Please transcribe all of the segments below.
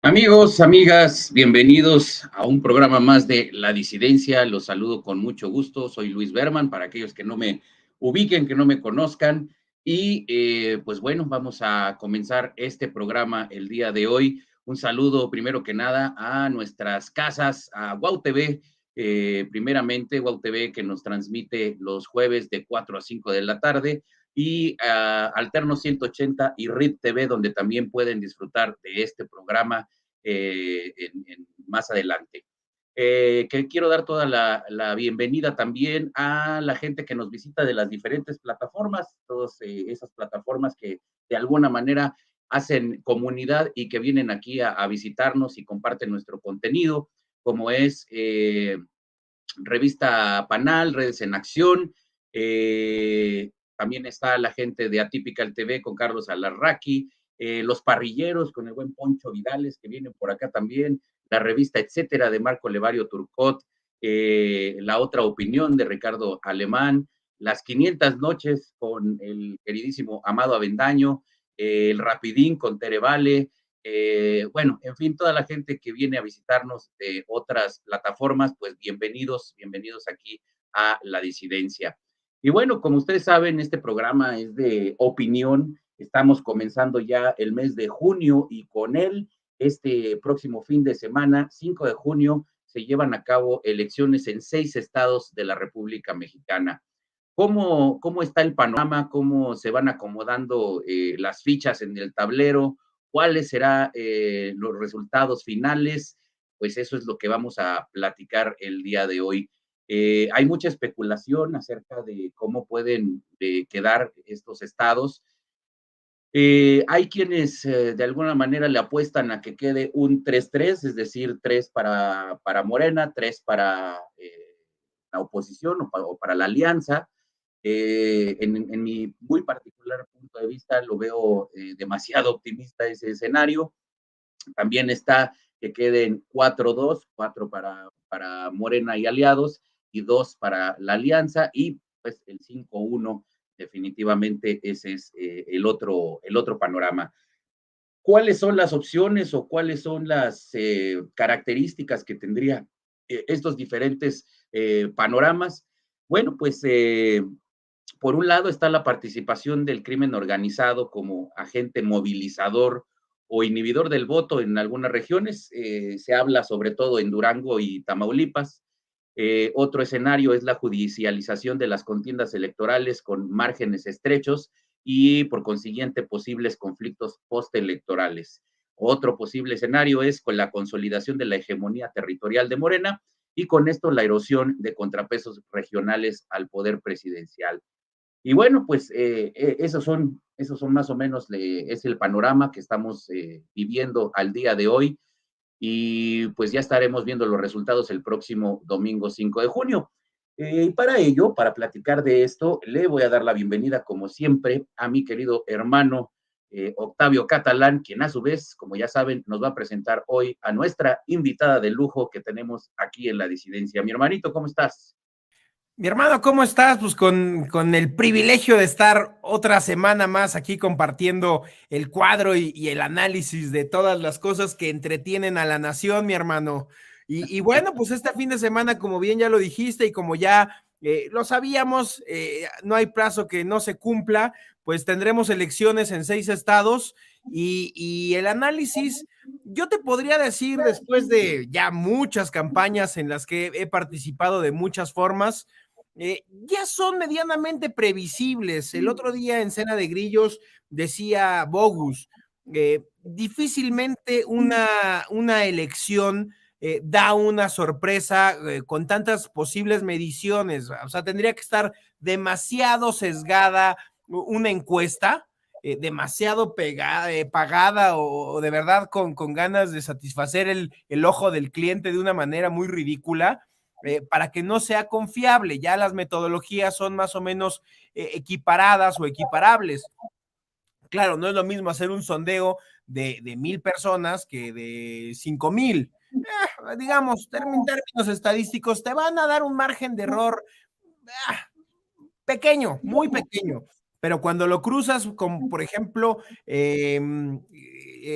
Amigos, amigas, bienvenidos a un programa más de La Disidencia. Los saludo con mucho gusto. Soy Luis Berman, para aquellos que no me ubiquen, que no me conozcan. Y pues bueno, vamos a comenzar este programa el día de hoy. Un saludo primero que nada a nuestras casas, a Guau TV, primeramente Guau TV que nos transmite los jueves de 4 a 5 de la tarde y Alterno 180 y RIP TV, donde también pueden disfrutar de este programa más adelante. Que quiero dar toda la bienvenida también a la gente que nos visita de las diferentes plataformas, todas esas plataformas que de alguna manera hacen comunidad y que vienen aquí a visitarnos y comparten nuestro contenido, como es Revista Panal, Redes en Acción. También está la gente de Atypical TV con Carlos Alarraqui, los parrilleros con el buen Poncho Vidales que vienen por acá también, la revista Etcétera de Marco Levario Turcot, la otra opinión de Ricardo Alemán, las 500 noches con el queridísimo Amado Avendaño, el Rapidín con Tere Vale, bueno, en fin, toda la gente que viene a visitarnos de otras plataformas, pues bienvenidos, bienvenidos aquí a La Disidencia. Y bueno, como ustedes saben, este programa es de opinión. Estamos comenzando ya el mes de junio y con él, este próximo fin de semana, 5 de junio, se llevan a cabo elecciones en 6 estados de la República Mexicana. ¿Cómo está el panorama? ¿Cómo se van acomodando las fichas en el tablero? ¿Cuáles serán los resultados finales? Pues eso es lo que vamos a platicar el día de hoy. Hay mucha especulación acerca de cómo pueden quedar estos estados. Hay quienes de alguna manera le apuestan a que quede un 3-3, es decir, 3 para Morena, 3 para la oposición o para la alianza. En mi muy particular punto de vista, lo veo demasiado optimista ese escenario. También está que queden 4-2, 4 para Morena y aliados y 2 para la alianza y pues el 5-1 definitivamente ese es el otro panorama. ¿Cuáles son las opciones o cuáles son las características que tendría estos diferentes panoramas? Bueno, pues por un lado está la participación del crimen organizado como agente movilizador o inhibidor del voto en algunas regiones. Se habla sobre todo en Durango y Tamaulipas. Otro escenario es la judicialización de las contiendas electorales con márgenes estrechos y por consiguiente posibles conflictos postelectorales. Otro posible escenario es con la consolidación de la hegemonía territorial de Morena y con esto la erosión de contrapesos regionales al poder presidencial. Y bueno, pues esos son más o menos, es el panorama que estamos viviendo al día de hoy y pues ya estaremos viendo los resultados el próximo domingo 5 de junio. Y para ello, para platicar de esto, le voy a dar la bienvenida, como siempre, a mi querido hermano Octavio Catalán, quien a su vez, como ya saben, nos va a presentar hoy a nuestra invitada de lujo que tenemos aquí en La Disidencia. Mi hermanito, ¿cómo estás? Mi hermano, ¿cómo estás? Pues con el privilegio de estar otra semana más aquí compartiendo el cuadro y el análisis de todas las cosas que entretienen a la nación, mi hermano. Y bueno, pues este fin de semana, como bien ya lo dijiste y como ya lo sabíamos, no hay plazo que no se cumpla, pues tendremos elecciones en 6 estados y el análisis, yo te podría decir, después de ya muchas campañas en las que he participado de muchas formas, ya son medianamente previsibles. El otro día en Cena de Grillos decía Bogus, difícilmente una elección da una sorpresa con tantas posibles mediciones. O sea, tendría que estar demasiado sesgada una encuesta, demasiado pagada o de verdad con ganas de satisfacer el ojo del cliente de una manera muy ridícula, para que no sea confiable. Ya las metodologías son más o menos equiparadas o equiparables. Claro, no es lo mismo hacer un sondeo de 1,000 personas que de 5,000. Digamos, en términos estadísticos, te van a dar un margen de error pequeño, muy pequeño. Pero cuando lo cruzas con, por ejemplo,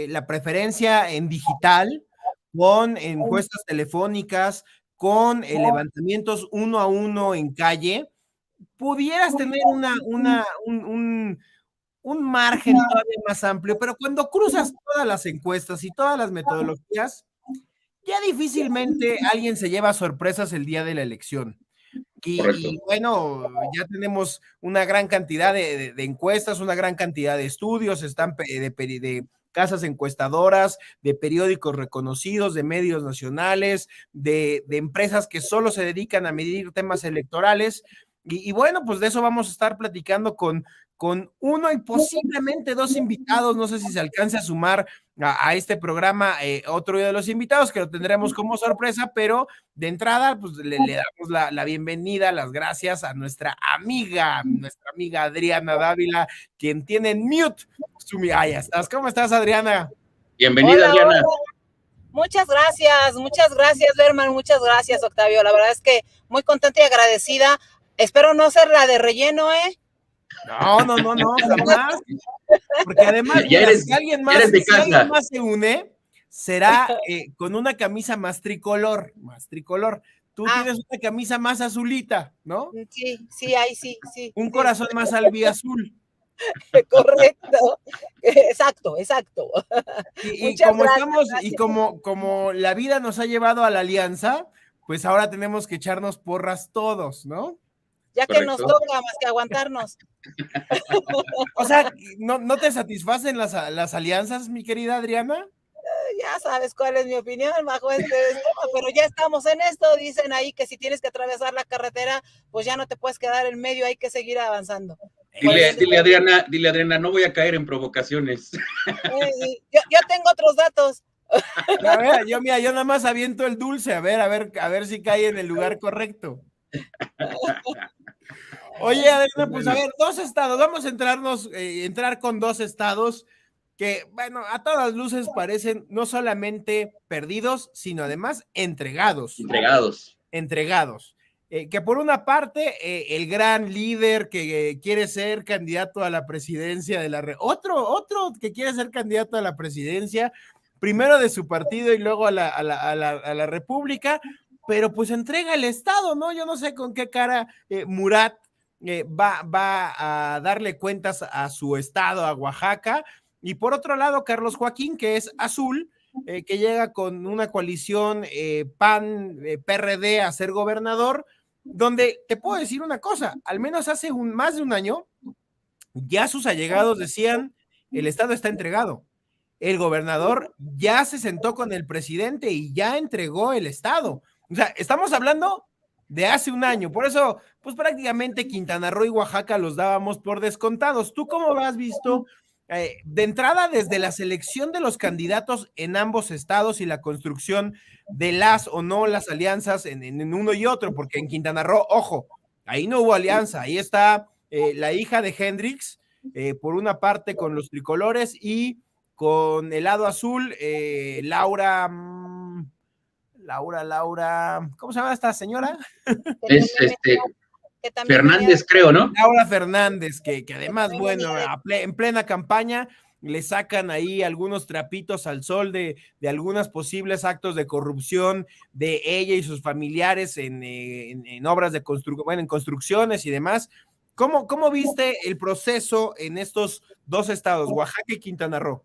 la preferencia en digital, con encuestas telefónicas, con levantamientos 1 a 1 en calle, pudieras tener un margen todavía más amplio, pero cuando cruzas todas las encuestas y todas las metodologías, ya difícilmente alguien se lleva sorpresas el día de la elección. Y bueno, ya tenemos una gran cantidad de encuestas, una gran cantidad de estudios, están de casas encuestadoras, de periódicos reconocidos, de medios nacionales, de empresas que solo se dedican a medir temas electorales. Y bueno, pues de eso vamos a estar platicando con uno y posiblemente dos invitados. No sé si se alcance a sumar a este programa otro de los invitados, que lo tendremos como sorpresa, pero de entrada, pues le damos la bienvenida, las gracias a nuestra amiga Adriana Dávila, quien tiene en mute ya estás. ¿Cómo estás, Adriana? Bienvenida, hola, Adriana. Hola. Muchas gracias, Berman, muchas gracias, Octavio. La verdad es que muy contenta y agradecida. Espero no ser la de relleno, ¿eh? No, jamás. Porque además, si alguien más se une, será con una camisa más tricolor. Tú tienes una camisa más azulita, ¿no? Sí, ahí sí. Un corazón más albiazul. Correcto. Exacto. Y como gracias. Y como la vida nos ha llevado a la alianza, pues ahora tenemos que echarnos porras todos, ¿no? Ya que nos toca más que aguantarnos. O sea, ¿no te satisfacen las alianzas, mi querida Adriana? Ya sabes cuál es mi opinión bajo este tema, pero ya estamos en esto. Dicen ahí que si tienes que atravesar la carretera, pues ya no te puedes quedar en medio, hay que seguir avanzando. Dile Adriana, no voy a caer en provocaciones. Yo tengo otros datos. A ver, yo nada más aviento el dulce, a ver si cae en el lugar correcto. Oye, Adriana, pues a ver, 2 estados, vamos a entrar con 2 estados que, bueno, a todas luces parecen no solamente perdidos, sino además entregados. Que por una parte, el gran líder que quiere ser candidato a la presidencia de otro que quiere ser candidato a la presidencia, primero de su partido y luego a la república, pero pues entrega el estado, ¿no? Yo no sé con qué cara Murat va a darle cuentas a su estado, a Oaxaca. Y por otro lado, Carlos Joaquín, que es azul, que llega con una coalición PAN-PRD a ser gobernador, donde te puedo decir una cosa, al menos hace más de un año, ya sus allegados decían, el estado está entregado. El gobernador ya se sentó con el presidente y ya entregó el estado. O sea, estamos hablando de hace un año, por eso, pues prácticamente Quintana Roo y Oaxaca los dábamos por descontados. ¿Tú cómo lo has visto? De entrada, desde la selección de los candidatos en ambos estados y la construcción de las o no las alianzas en uno y otro, porque en Quintana Roo, ojo, ahí no hubo alianza, ahí está la hija de Hendrix, por una parte con los tricolores y con el lado azul, Laura, ¿cómo se llama esta señora? Es Fernández, creo, ¿no? Laura Fernández, que además, bueno, en plena campaña le sacan ahí algunos trapitos al sol de algunos posibles actos de corrupción de ella y sus familiares en obras de construcción, en construcciones y demás. ¿Cómo viste el proceso en estos 2 estados, Oaxaca y Quintana Roo?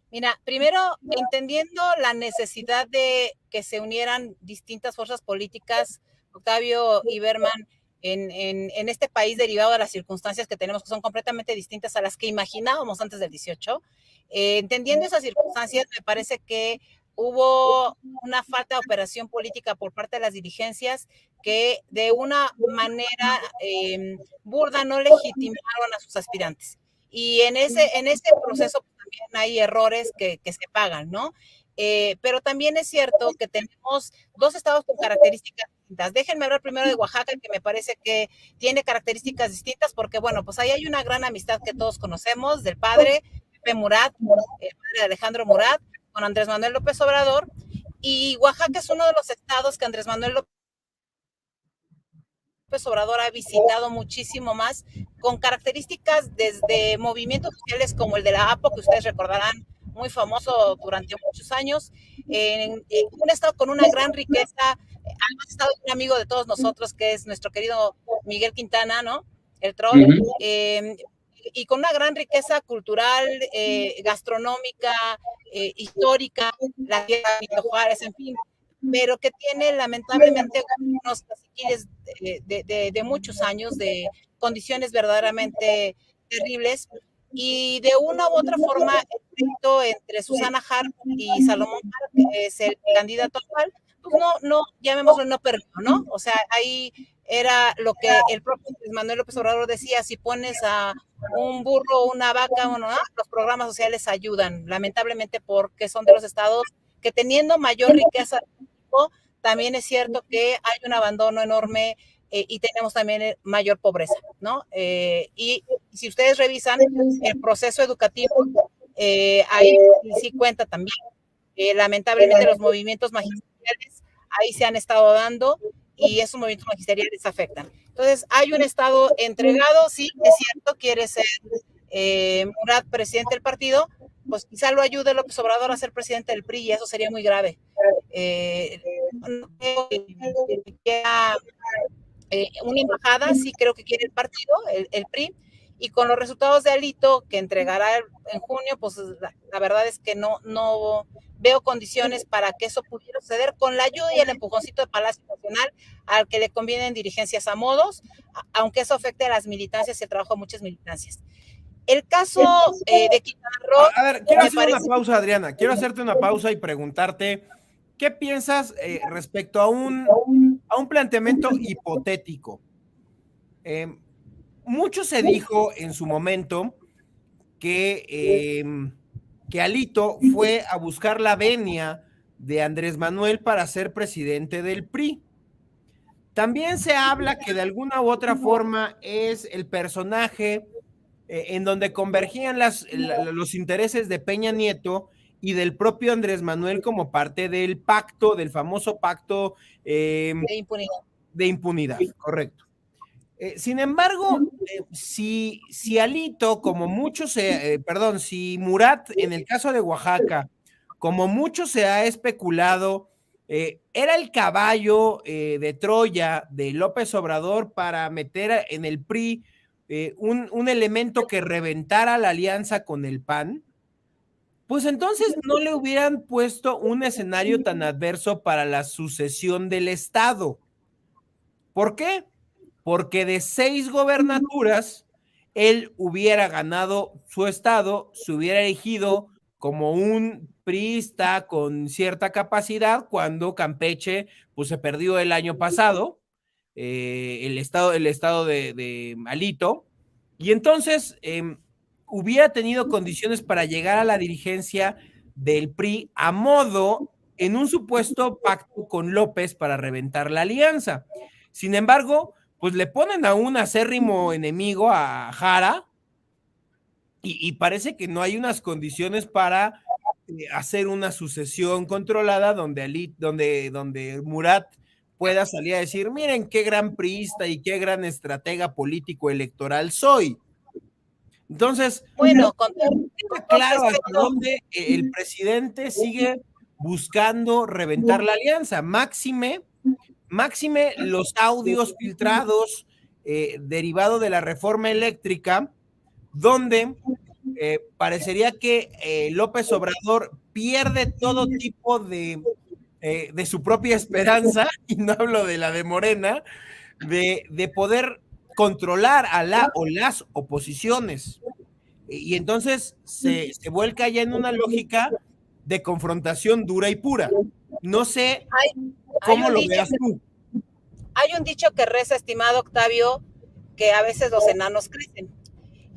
Mira, primero, entendiendo la necesidad de que se unieran distintas fuerzas políticas, Octavio y Berman, en este país derivado de las circunstancias que tenemos, que son completamente distintas a las que imaginábamos antes del 18, entendiendo esas circunstancias, me parece que hubo una falta de operación política por parte de las dirigencias que de una manera burda no legitimaron a sus aspirantes. Y en ese proceso también hay errores que se pagan, ¿no? Pero también es cierto que tenemos 2 estados con características distintas. Déjenme hablar primero de Oaxaca, que me parece que tiene características distintas, porque bueno, pues ahí hay una gran amistad que todos conocemos del padre Pepe Murat, el padre de Alejandro Murat, con Andrés Manuel López Obrador, y Oaxaca es uno de los estados que Andrés Manuel López Obrador ha visitado muchísimo más, con características desde movimientos sociales como el de la APO, que ustedes recordarán muy famoso durante muchos años, en un estado con una gran riqueza, además estado un amigo de todos nosotros, que es nuestro querido Miguel Quintana, ¿no? El troll, y con una gran riqueza cultural, gastronómica, histórica, la tierra de Benito Juárez, en fin, pero que tiene lamentablemente unos caciquiles de muchos años, de condiciones verdaderamente terribles, y de una u otra forma el pleito entre Susana Harp y Salomón Harp, que es el candidato actual, pues no, llamémoslo, no perdió, ¿no? O sea, ahí era lo que el propio Manuel López Obrador decía: si pones a un burro o una vaca, bueno, los programas sociales ayudan, lamentablemente, porque son de los estados que, teniendo mayor riqueza, también es cierto que hay un abandono enorme, y tenemos también mayor pobreza, ¿no? Y si ustedes revisan el proceso educativo, ahí sí cuenta también. Lamentablemente los movimientos magisteriales ahí se han estado dando, y esos movimientos magisteriales afectan. Entonces, hay un estado entregado, sí, es cierto, quiere ser Murat presidente del partido, pues quizá lo ayude López Obrador a ser presidente del PRI, y eso sería muy grave. No creo que quiera una embajada, sí creo que quiere el partido, el PRI, y con los resultados de Alito, que entregará en junio, pues la verdad es que no veo condiciones para que eso pudiera suceder, con la ayuda y el empujoncito de Palacio Nacional, al que le convienen dirigencias a modos, aunque eso afecte a las militancias y el trabajo de muchas militancias. El caso de Quintana Roo... A ver, quiero hacer una pausa, Adriana. Quiero hacerte una pausa y preguntarte, ¿qué piensas respecto a un planteamiento hipotético? Mucho se dijo en su momento que Alito fue a buscar la venia de Andrés Manuel para ser presidente del PRI. También se habla que de alguna u otra forma es el personaje en donde convergían los intereses de Peña Nieto y del propio Andrés Manuel como parte del pacto, del famoso pacto de impunidad, correcto. Sin embargo, si Alito, como mucho si Murat, en el caso de Oaxaca, como mucho se ha especulado, era el caballo de Troya de López Obrador para meter en el PRI un elemento que reventara la alianza con el PAN, pues entonces no le hubieran puesto un escenario tan adverso para la sucesión del Estado. ¿Por qué? Porque de 6 gobernaturas, él hubiera ganado su estado, se hubiera elegido como un priista con cierta capacidad, cuando Campeche pues se perdió el año pasado, el estado de Alito, y entonces hubiera tenido condiciones para llegar a la dirigencia del PRI a modo en un supuesto pacto con López para reventar la alianza. Sin embargo, pues le ponen a un acérrimo enemigo, a Jara, y parece que no hay unas condiciones para hacer una sucesión controlada donde Murat pueda salir a decir: miren qué gran priista y qué gran estratega político electoral soy. Entonces, bueno, está claro hasta dónde el presidente sigue buscando reventar la alianza. Máxime los audios filtrados derivado de la reforma eléctrica, donde parecería que López Obrador pierde todo tipo de su propia esperanza, y no hablo de la de Morena, de poder controlar a la o las oposiciones. Y entonces se vuelca ya en una lógica de confrontación dura y pura. No sé cómo lo veas tú. Hay un dicho que reza, estimado Octavio, que a veces los enanos crecen.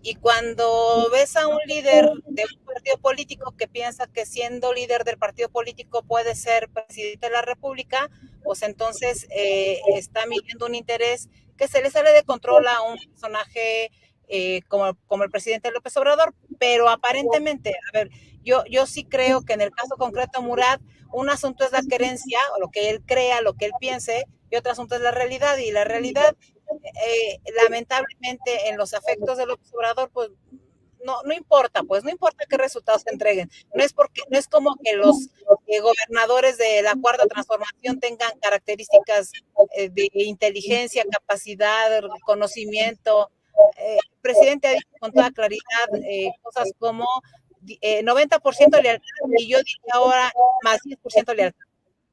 Y cuando ves a un líder de un partido político que piensa que siendo líder del partido político puede ser presidente de la República, pues entonces está midiendo un interés que se le sale de control a un personaje como el presidente López Obrador. Pero aparentemente, a ver, yo sí creo que en el caso concreto Murat, un asunto es la querencia, o lo que él crea, lo que él piense, y otro asunto es la realidad. Y la realidad, lamentablemente, en los afectos de López Obrador, pues no importa, pues no importa qué resultados se entreguen. No es como que los gobernadores de la Cuarta Transformación tengan características de inteligencia, capacidad, conocimiento. El presidente ha dicho con toda claridad cosas como 90% de lealtad, y yo diría ahora más 10% de lealtad,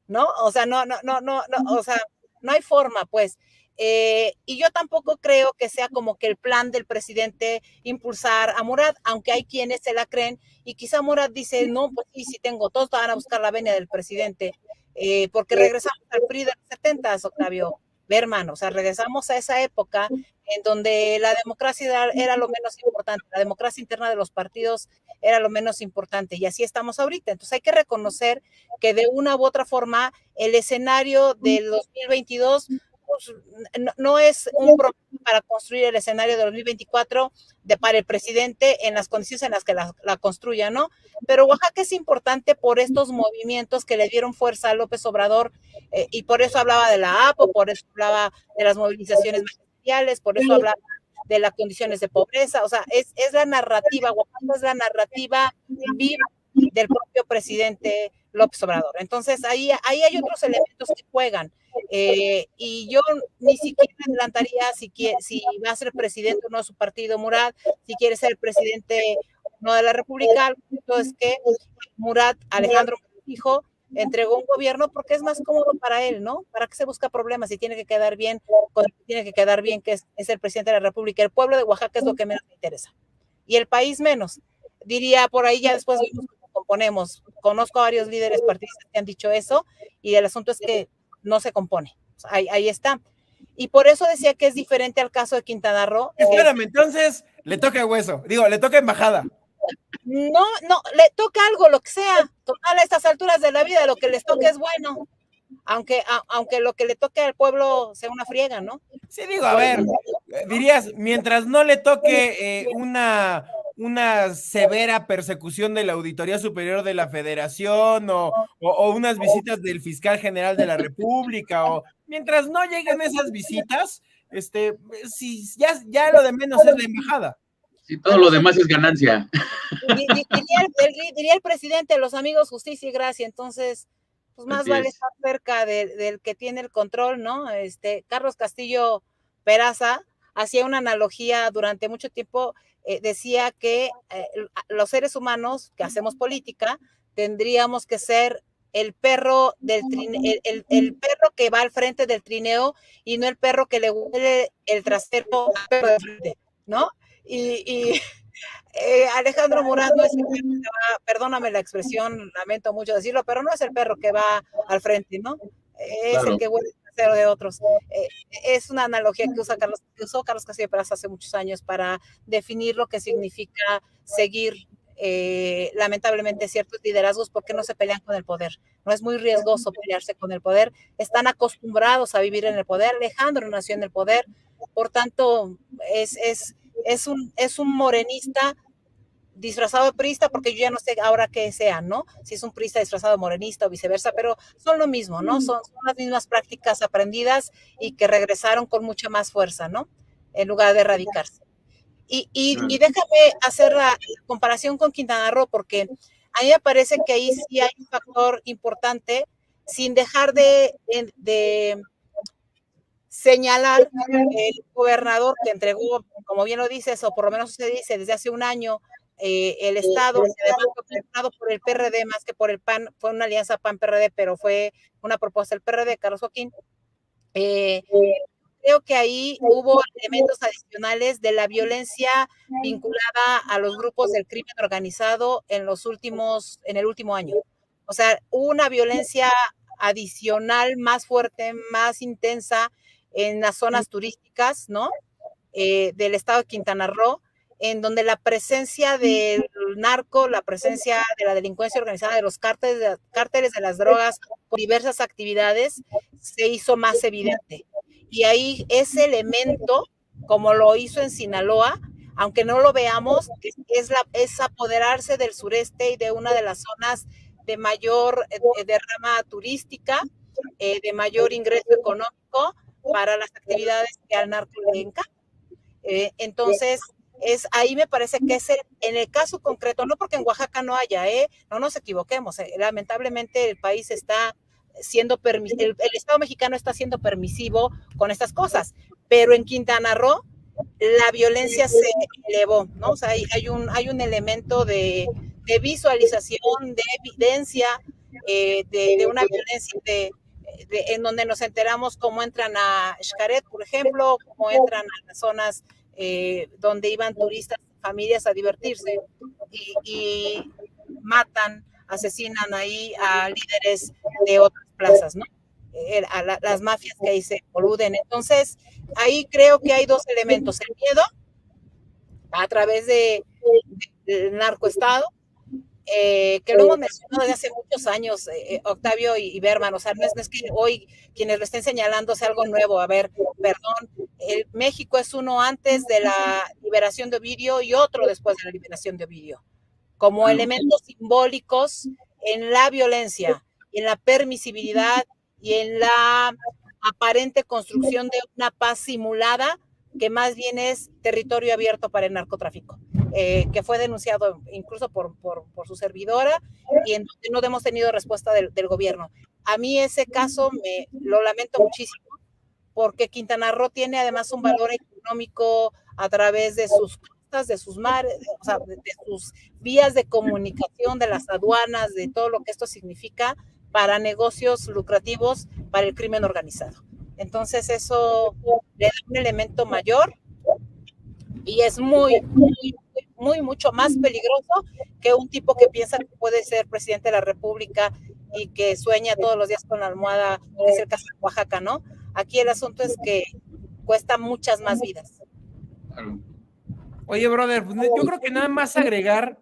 ¿no? O sea, o sea, no hay forma, pues. Y yo tampoco creo que sea como que el plan del presidente impulsar a Murat, aunque hay quienes se la creen, y quizá Murat dice, no, pues sí tengo, todos van a buscar la venia del presidente, porque regresamos al PRI de los 70, Octavio Berman, o sea, regresamos a esa época en donde la democracia era lo menos importante, la democracia interna de los partidos era lo menos importante, y así estamos ahorita. Entonces hay que reconocer que de una u otra forma el escenario del 2022 pues, no es un problema para construir el escenario de 2024 para el presidente en las condiciones en las que la construya, ¿no? Pero Oaxaca es importante por estos movimientos que le dieron fuerza a López Obrador, y por eso hablaba de la APO, por eso hablaba de las movilizaciones magisteriales, por eso hablaba de las condiciones de pobreza. O sea, es la narrativa, Oaxaca es la narrativa viva del propio presidente López Obrador. Entonces, ahí hay otros elementos que juegan. Y yo ni siquiera adelantaría si va a ser presidente o no de su partido Murat, si quiere ser presidente o no de la República. Entonces, que Murat, Alejandro, hijo, entregó un gobierno porque es más cómodo para él, ¿no? ¿Para qué se busca problemas? Si tiene que quedar bien, que es el presidente de la República. El pueblo de Oaxaca es lo que menos me interesa. Y el país menos. Diría por ahí, ya después vimos cómo componemos. Conozco a varios líderes partidistas que han dicho eso, y el asunto es que no se compone. O sea, ahí está. Y por eso decía que es diferente al caso de Quintana Roo. Espérame, entonces le toca hueso, le toca embajada. No, le toca algo, lo que sea. Total, a estas alturas de la vida, lo que les toque es bueno. Aunque lo que le toque al pueblo sea una friega, ¿no? Sí, a ver, dirías, mientras no le toque una severa persecución de la Auditoría Superior de la Federación o unas visitas del Fiscal General de la República, o mientras no lleguen esas visitas, si ya lo de menos es la embajada. Sí, todo lo demás es ganancia. Diría el presidente, los amigos, justicia y gracia. Entonces, pues más vale estar cerca del que tiene el control, ¿no? Carlos Castillo Peraza hacía una analogía durante mucho tiempo, decía que los seres humanos que hacemos política tendríamos que ser el perro el perro que va al frente del trineo, y no el perro que le huele el trasero al perro de frente, ¿no? Y Alejandro Murat no es el perro que va, perdóname la expresión, lamento mucho decirlo, pero no es el perro que va al frente, ¿no? Es el que huele el trasero de otros. Es una analogía que usó Carlos Castillo Peraza hace muchos años para definir lo que significa seguir lamentablemente ciertos liderazgos, porque no se pelean con el poder. No es muy riesgoso pelearse con el poder. Están acostumbrados a vivir en el poder. Alejandro nació en el poder, por tanto, es un morenista disfrazado de priista, porque yo ya no sé ahora qué sean, ¿no? Si es un priista disfrazado de morenista o viceversa, pero son lo mismo, ¿no? Son las mismas prácticas aprendidas y que regresaron con mucha más fuerza, ¿no? En lugar de erradicarse. Y déjame hacer la comparación con Quintana Roo, porque a mí me parece que ahí sí hay un factor importante, sin dejar de señalar el gobernador que entregó, como bien lo dices, o por lo menos se dice desde hace un año, el Estado, que además fue comprado por el PRD más que por el PAN, fue una alianza PAN-PRD, pero fue una propuesta del PRD, Carlos Joaquín. Creo que ahí hubo elementos adicionales de la violencia vinculada a los grupos del crimen organizado en el último año. O sea, hubo una violencia adicional más fuerte, más intensa en las zonas turísticas, ¿no? Del estado de Quintana Roo, en donde la presencia del narco, la presencia de la delincuencia organizada, de los cárteles de las drogas, por diversas actividades, se hizo más evidente. Y ahí ese elemento, como lo hizo en Sinaloa, aunque no lo veamos, es apoderarse del sureste y de una de las zonas de mayor derrama turística, de mayor ingreso económico para las actividades que al narco le encajan. Entonces, ahí me parece que es en el caso concreto, no porque en Oaxaca no haya, no nos equivoquemos, lamentablemente el país está siendo el Estado mexicano está siendo permisivo con estas cosas, pero en Quintana Roo la violencia se elevó, ¿no? O sea, hay un elemento de visualización, de evidencia de una violencia en donde nos enteramos cómo entran a Xcaret, por ejemplo, cómo entran a las zonas donde iban turistas, familias a divertirse y matan, asesinan ahí a líderes de otras plazas, ¿no? Las mafias que ahí se coluden. Entonces, ahí creo que hay dos elementos: el miedo a través del narcoestado, que lo hemos mencionado desde hace muchos años, Octavio y Berman, o sea, no es que hoy quienes lo estén señalando sea algo nuevo. A ver, perdón, México es uno antes de la liberación de Ovidio y otro después de la liberación de Ovidio, como elementos simbólicos en la violencia, en la permisibilidad y en la aparente construcción de una paz simulada que más bien es territorio abierto para el narcotráfico, que fue denunciado incluso por su servidora y en donde no hemos tenido respuesta del gobierno. A mí ese caso lo lamento muchísimo, porque Quintana Roo tiene además un valor económico a través de sus costas, de sus mares, o sea, de sus vías de comunicación, de las aduanas, de todo lo que esto significa para negocios lucrativos para el crimen organizado. Entonces eso le da un elemento mayor y es mucho más peligroso que un tipo que piensa que puede ser presidente de la República y que sueña todos los días con la almohada, que es el caso de Oaxaca, ¿no? Aquí el asunto es que cuesta muchas más vidas. Oye, brother, pues yo creo que nada más agregar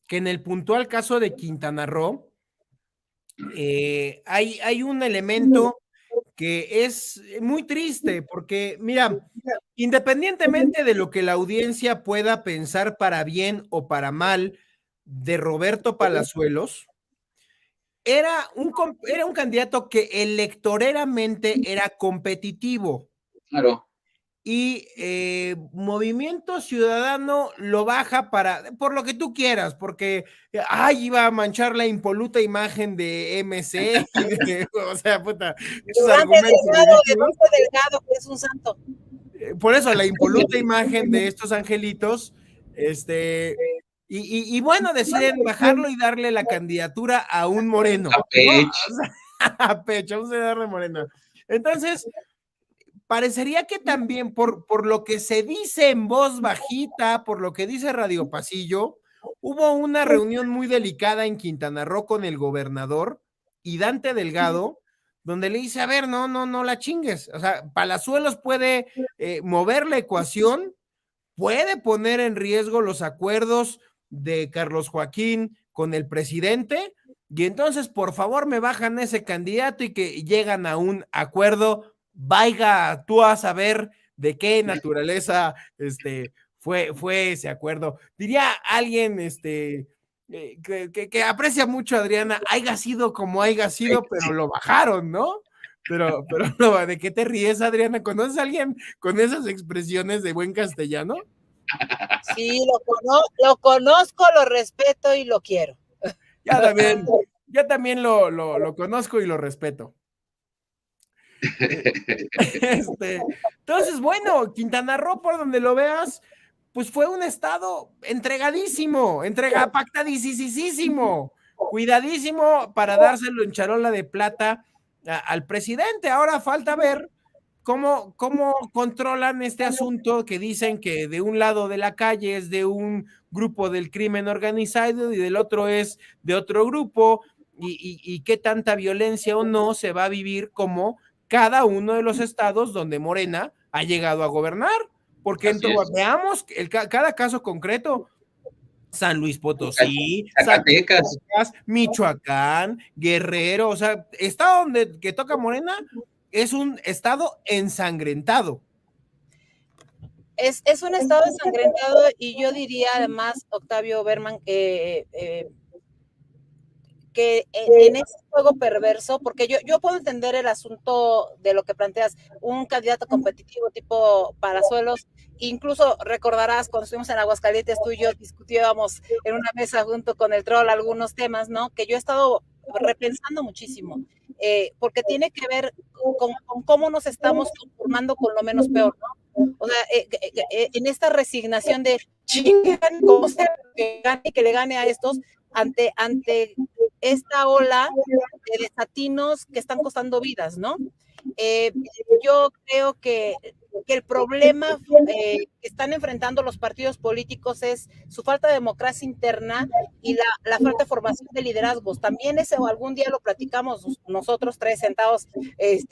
que en el puntual caso de Quintana Roo, hay un elemento que es muy triste, porque mira, independientemente de lo que la audiencia pueda pensar para bien o para mal de Roberto Palazuelos, era un candidato que electoreramente era competitivo. Claro. Y Movimiento Ciudadano lo baja por lo que tú quieras, porque iba a manchar la impoluta imagen de MC, o sea, puta, esos argumentos Delgado, que es un santo. Por eso, la impoluta imagen de estos angelitos, y bueno, deciden bajarlo y darle la candidatura a un moreno. A Pech. ¿No? O sea, a Pech, vamos a darle moreno. Entonces, parecería que también por lo que se dice en voz bajita, por lo que dice Radio Pasillo, hubo una reunión muy delicada en Quintana Roo con el gobernador y Dante Delgado, donde le dice, a ver, no la chingues. O sea, Palazuelos puede mover la ecuación, puede poner en riesgo los acuerdos de Carlos Joaquín con el presidente, y entonces, por favor, me bajan ese candidato y que llegan a un acuerdo. Vaya tú a saber de qué naturaleza fue ese acuerdo. Diría alguien que aprecia mucho a Adriana, haya sido como haya sido, pero lo bajaron, ¿no? Pero ¿de qué te ríes, Adriana? ¿Conoces a alguien con esas expresiones de buen castellano? Sí, lo conozco, lo respeto y lo quiero. Yo también lo conozco y lo respeto. Entonces, bueno, Quintana Roo, por donde lo veas, pues fue un estado entregadísimo, pactadísimo, cuidadísimo para dárselo en charola de plata al presidente. Ahora falta ver cómo controlan este asunto que dicen que de un lado de la calle es de un grupo del crimen organizado y del otro es de otro grupo, y qué tanta violencia o no se va a vivir como cada uno de los estados donde Morena ha llegado a gobernar, porque veamos cada caso concreto. San Luis Potosí, Zacatecas, Michoacán, Guerrero, o sea, estado que toca Morena es un estado ensangrentado. Es un estado ensangrentado, y yo diría además, Octavio Berman, que que en ese juego perverso, porque yo puedo entender el asunto de lo que planteas, un candidato competitivo tipo Palazuelos, incluso recordarás cuando estuvimos en Aguascalientes, tú y yo discutíamos en una mesa junto con el troll algunos temas, ¿no? Que yo he estado repensando muchísimo, porque tiene que ver con cómo nos estamos conformando con lo menos peor, ¿no? O sea, en esta resignación de chingan, como sea que gane, que le gane a estos, ante esta ola de desatinos que están costando vidas, ¿no? Yo creo que el problema que están enfrentando los partidos políticos es su falta de democracia interna y la falta de formación de liderazgos. También eso algún día lo platicamos nosotros tres sentados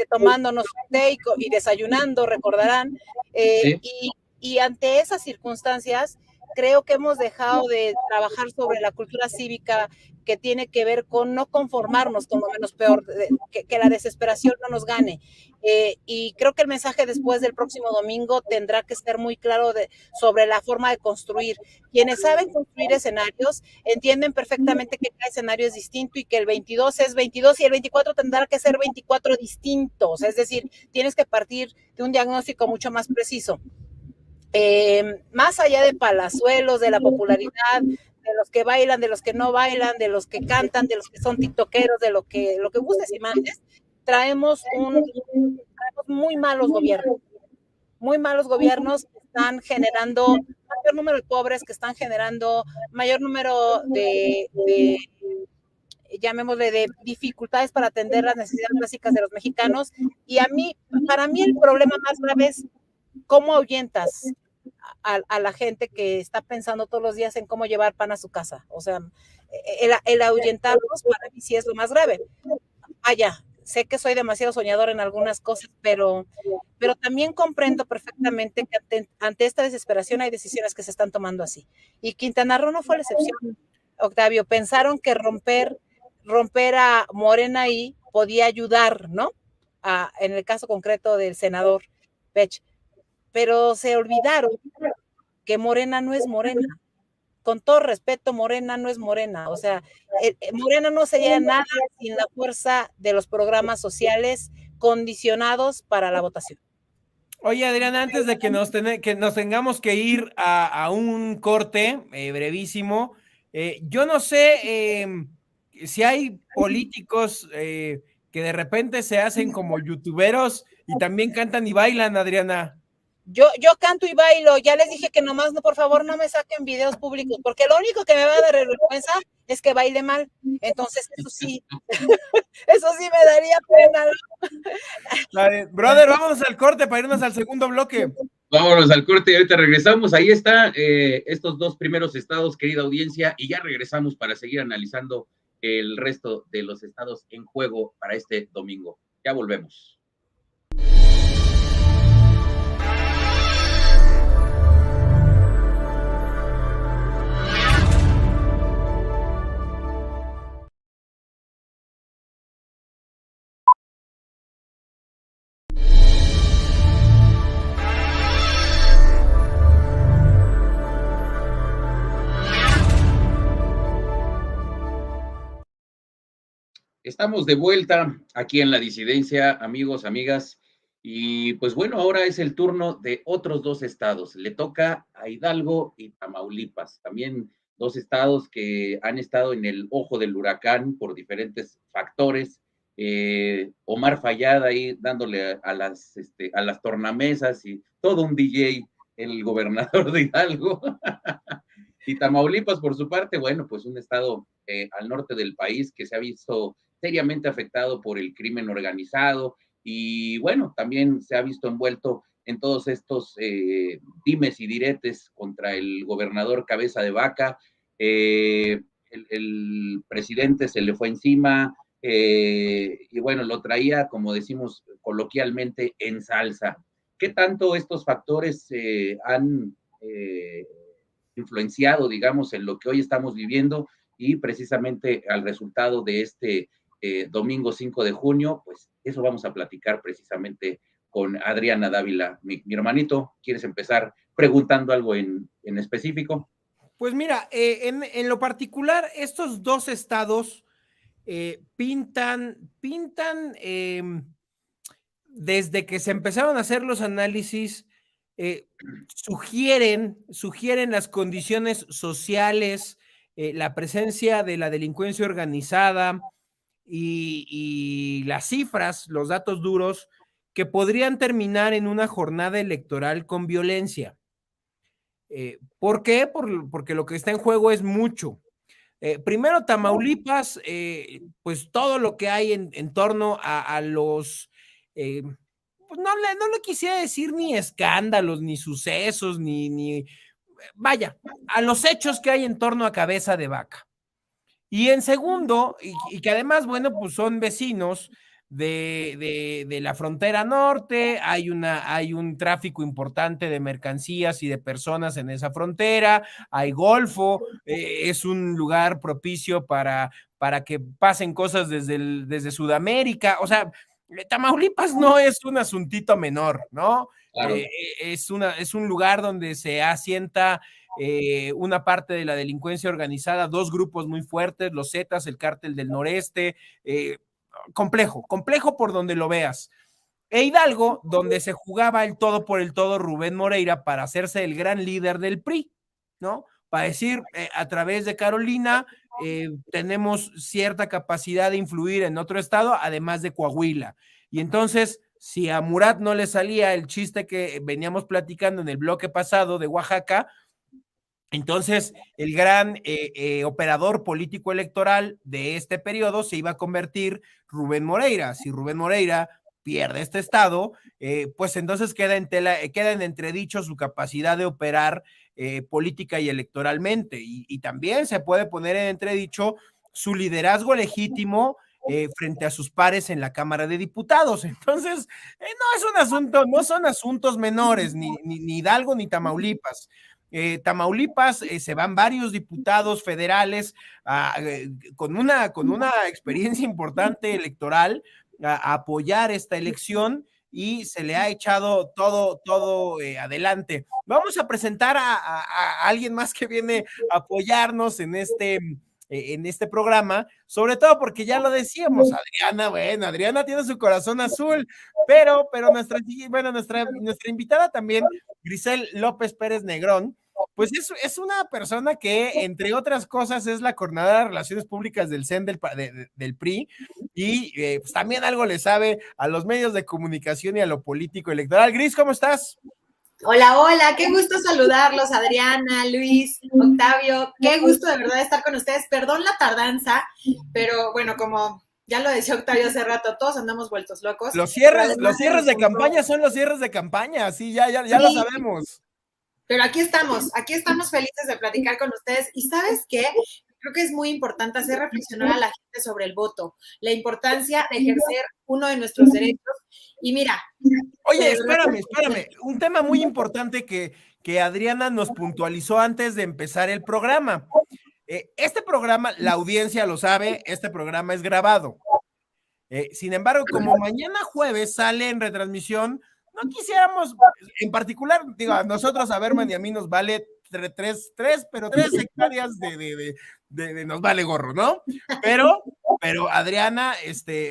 tomándonos un té y desayunando, recordarán. Sí. Y ante esas circunstancias, creo que hemos dejado de trabajar sobre la cultura cívica que tiene que ver con no conformarnos con lo menos peor, que la desesperación no nos gane. Y creo que el mensaje después del próximo domingo tendrá que ser muy claro sobre la forma de construir. Quienes saben construir escenarios entienden perfectamente que cada escenario es distinto y que el 22 es 22 y el 24 tendrá que ser 24 distintos. Es decir, tienes que partir de un diagnóstico mucho más preciso. Más allá de Palazuelos, de la popularidad, de los que bailan, de los que no bailan, de los que cantan, de los que son tiktokeros, de lo que gustes y mandes, traemos muy malos gobiernos que están generando mayor número de pobres, que están generando mayor número llamémosle, de dificultades para atender las necesidades básicas de los mexicanos. Y para mí el problema más grave es cómo ahuyentas a la gente que está pensando todos los días en cómo llevar pan a su casa. O sea, el ahuyentarlos para mí sí es lo más grave. Vaya, sé que soy demasiado soñador en algunas cosas, pero también comprendo perfectamente que ante esta desesperación hay decisiones que se están tomando así. Y Quintana Roo no fue la excepción, Octavio. Pensaron que romper a Morena ahí podía ayudar, ¿no? En el caso concreto del senador Pech. Pero se olvidaron que Morena no es Morena. Con todo respeto, Morena no es Morena. O sea, Morena no sería nada sin la fuerza de los programas sociales condicionados para la votación. Oye, Adriana, antes de que nos tengamos que ir a un corte brevísimo, yo no sé si hay políticos que de repente se hacen como youtuberos y también cantan y bailan, Adriana. Yo canto y bailo, ya les dije que nomás, no, por favor, no me saquen videos públicos, porque lo único que me va a dar vergüenza es que baile mal. Entonces, eso sí me daría pena, ¿no? Brother, vámonos al corte para irnos al segundo bloque. Vámonos al corte y ahorita regresamos. Ahí está estos dos primeros estados, querida audiencia, y ya regresamos para seguir analizando el resto de los estados en juego para este domingo. Ya volvemos. Estamos de vuelta aquí en La Disidencia, amigos, amigas, y pues bueno, ahora es el turno de otros dos estados. Le toca a Hidalgo y Tamaulipas, también dos estados que han estado en el ojo del huracán por diferentes factores. Omar Fayad ahí dándole a las tornamesas y todo un DJ, el gobernador de Hidalgo. Y Tamaulipas, por su parte, bueno, pues un estado al norte del país que se ha visto seriamente afectado por el crimen organizado y bueno, también se ha visto envuelto en todos estos dimes y diretes contra el gobernador Cabeza de Vaca. El presidente se le fue encima y bueno, lo traía, como decimos coloquialmente, en salsa. ¿Qué tanto estos factores han influenciado, digamos, en lo que hoy estamos viviendo y precisamente al resultado de este domingo 5 de junio? Pues eso vamos a platicar precisamente con Adriana Dávila. Mi hermanito, ¿quieres empezar preguntando algo en específico? Pues mira, en lo particular, estos dos estados pintan desde que se empezaron a hacer los análisis, sugieren las condiciones sociales, la presencia de la delincuencia organizada y las cifras, los datos duros, que podrían terminar en una jornada electoral con violencia. ¿Por qué? Porque lo que está en juego es mucho. Primero, Tamaulipas, pues todo lo que hay en torno a los, pues no le quisiera decir ni escándalos, ni sucesos, vaya, a los hechos que hay en torno a Cabeza de Vaca. Y en segundo, y que además, bueno, pues son vecinos de la frontera norte, hay un tráfico importante de mercancías y de personas en esa frontera, hay golfo, es un lugar propicio para que pasen cosas desde Sudamérica, o sea, Tamaulipas no es un asuntito menor, ¿no? Claro. Es un lugar donde se asienta una parte de la delincuencia organizada, dos grupos muy fuertes, los Zetas, el Cártel del Noreste, complejo por donde lo veas. E Hidalgo, donde se jugaba el todo por el todo Rubén Moreira para hacerse el gran líder del PRI, ¿no? Para decir, a través de Carolina, tenemos cierta capacidad de influir en otro estado, además de Coahuila. Y entonces, si a Murat no le salía el chiste que veníamos platicando en el bloque pasado de Oaxaca, entonces el gran operador político electoral de este periodo se iba a convertir Rubén Moreira. Si Rubén Moreira pierde este estado, pues entonces queda en entredicho su capacidad de operar política y electoralmente, y también se puede poner en entredicho su liderazgo legítimo frente a sus pares en la Cámara de Diputados. Entonces, no son asuntos menores, ni Hidalgo ni Tamaulipas. Tamaulipas, se van varios diputados federales con una experiencia importante electoral a apoyar esta elección, y se le ha echado todo adelante. Vamos a presentar a alguien más que viene a apoyarnos en este programa, sobre todo porque ya lo decíamos, Adriana tiene su corazón azul, pero nuestra invitada también, Grisel López Pérez Negrón, pues es una persona que, entre otras cosas, es la coordinadora de Relaciones Públicas del CEN del PRI, y pues también algo le sabe a los medios de comunicación y a lo político electoral. Gris, ¿cómo estás? Hola, qué gusto saludarlos, Adriana, Luis, Octavio, qué gusto de verdad estar con ustedes. Perdón la tardanza, pero bueno, como ya lo decía Octavio hace rato, todos andamos vueltos locos. Los cierres de campaña son los cierres de campaña, sí, ya sí, lo sabemos. Pero aquí estamos felices de platicar con ustedes. ¿Y sabes qué? Creo que es muy importante hacer reflexionar a la gente sobre el voto, la importancia de ejercer uno de nuestros derechos. Y mira. Oye, espérame. Un tema muy importante que Adriana nos puntualizó antes de empezar el programa. Este programa, la audiencia lo sabe, este programa es grabado. Sin embargo, como mañana jueves sale en retransmisión, no quisiéramos, en particular, digo, a nosotros, a Berman y a mí nos vale 3 hectáreas de nos vale gorro, ¿no? Pero Adriana,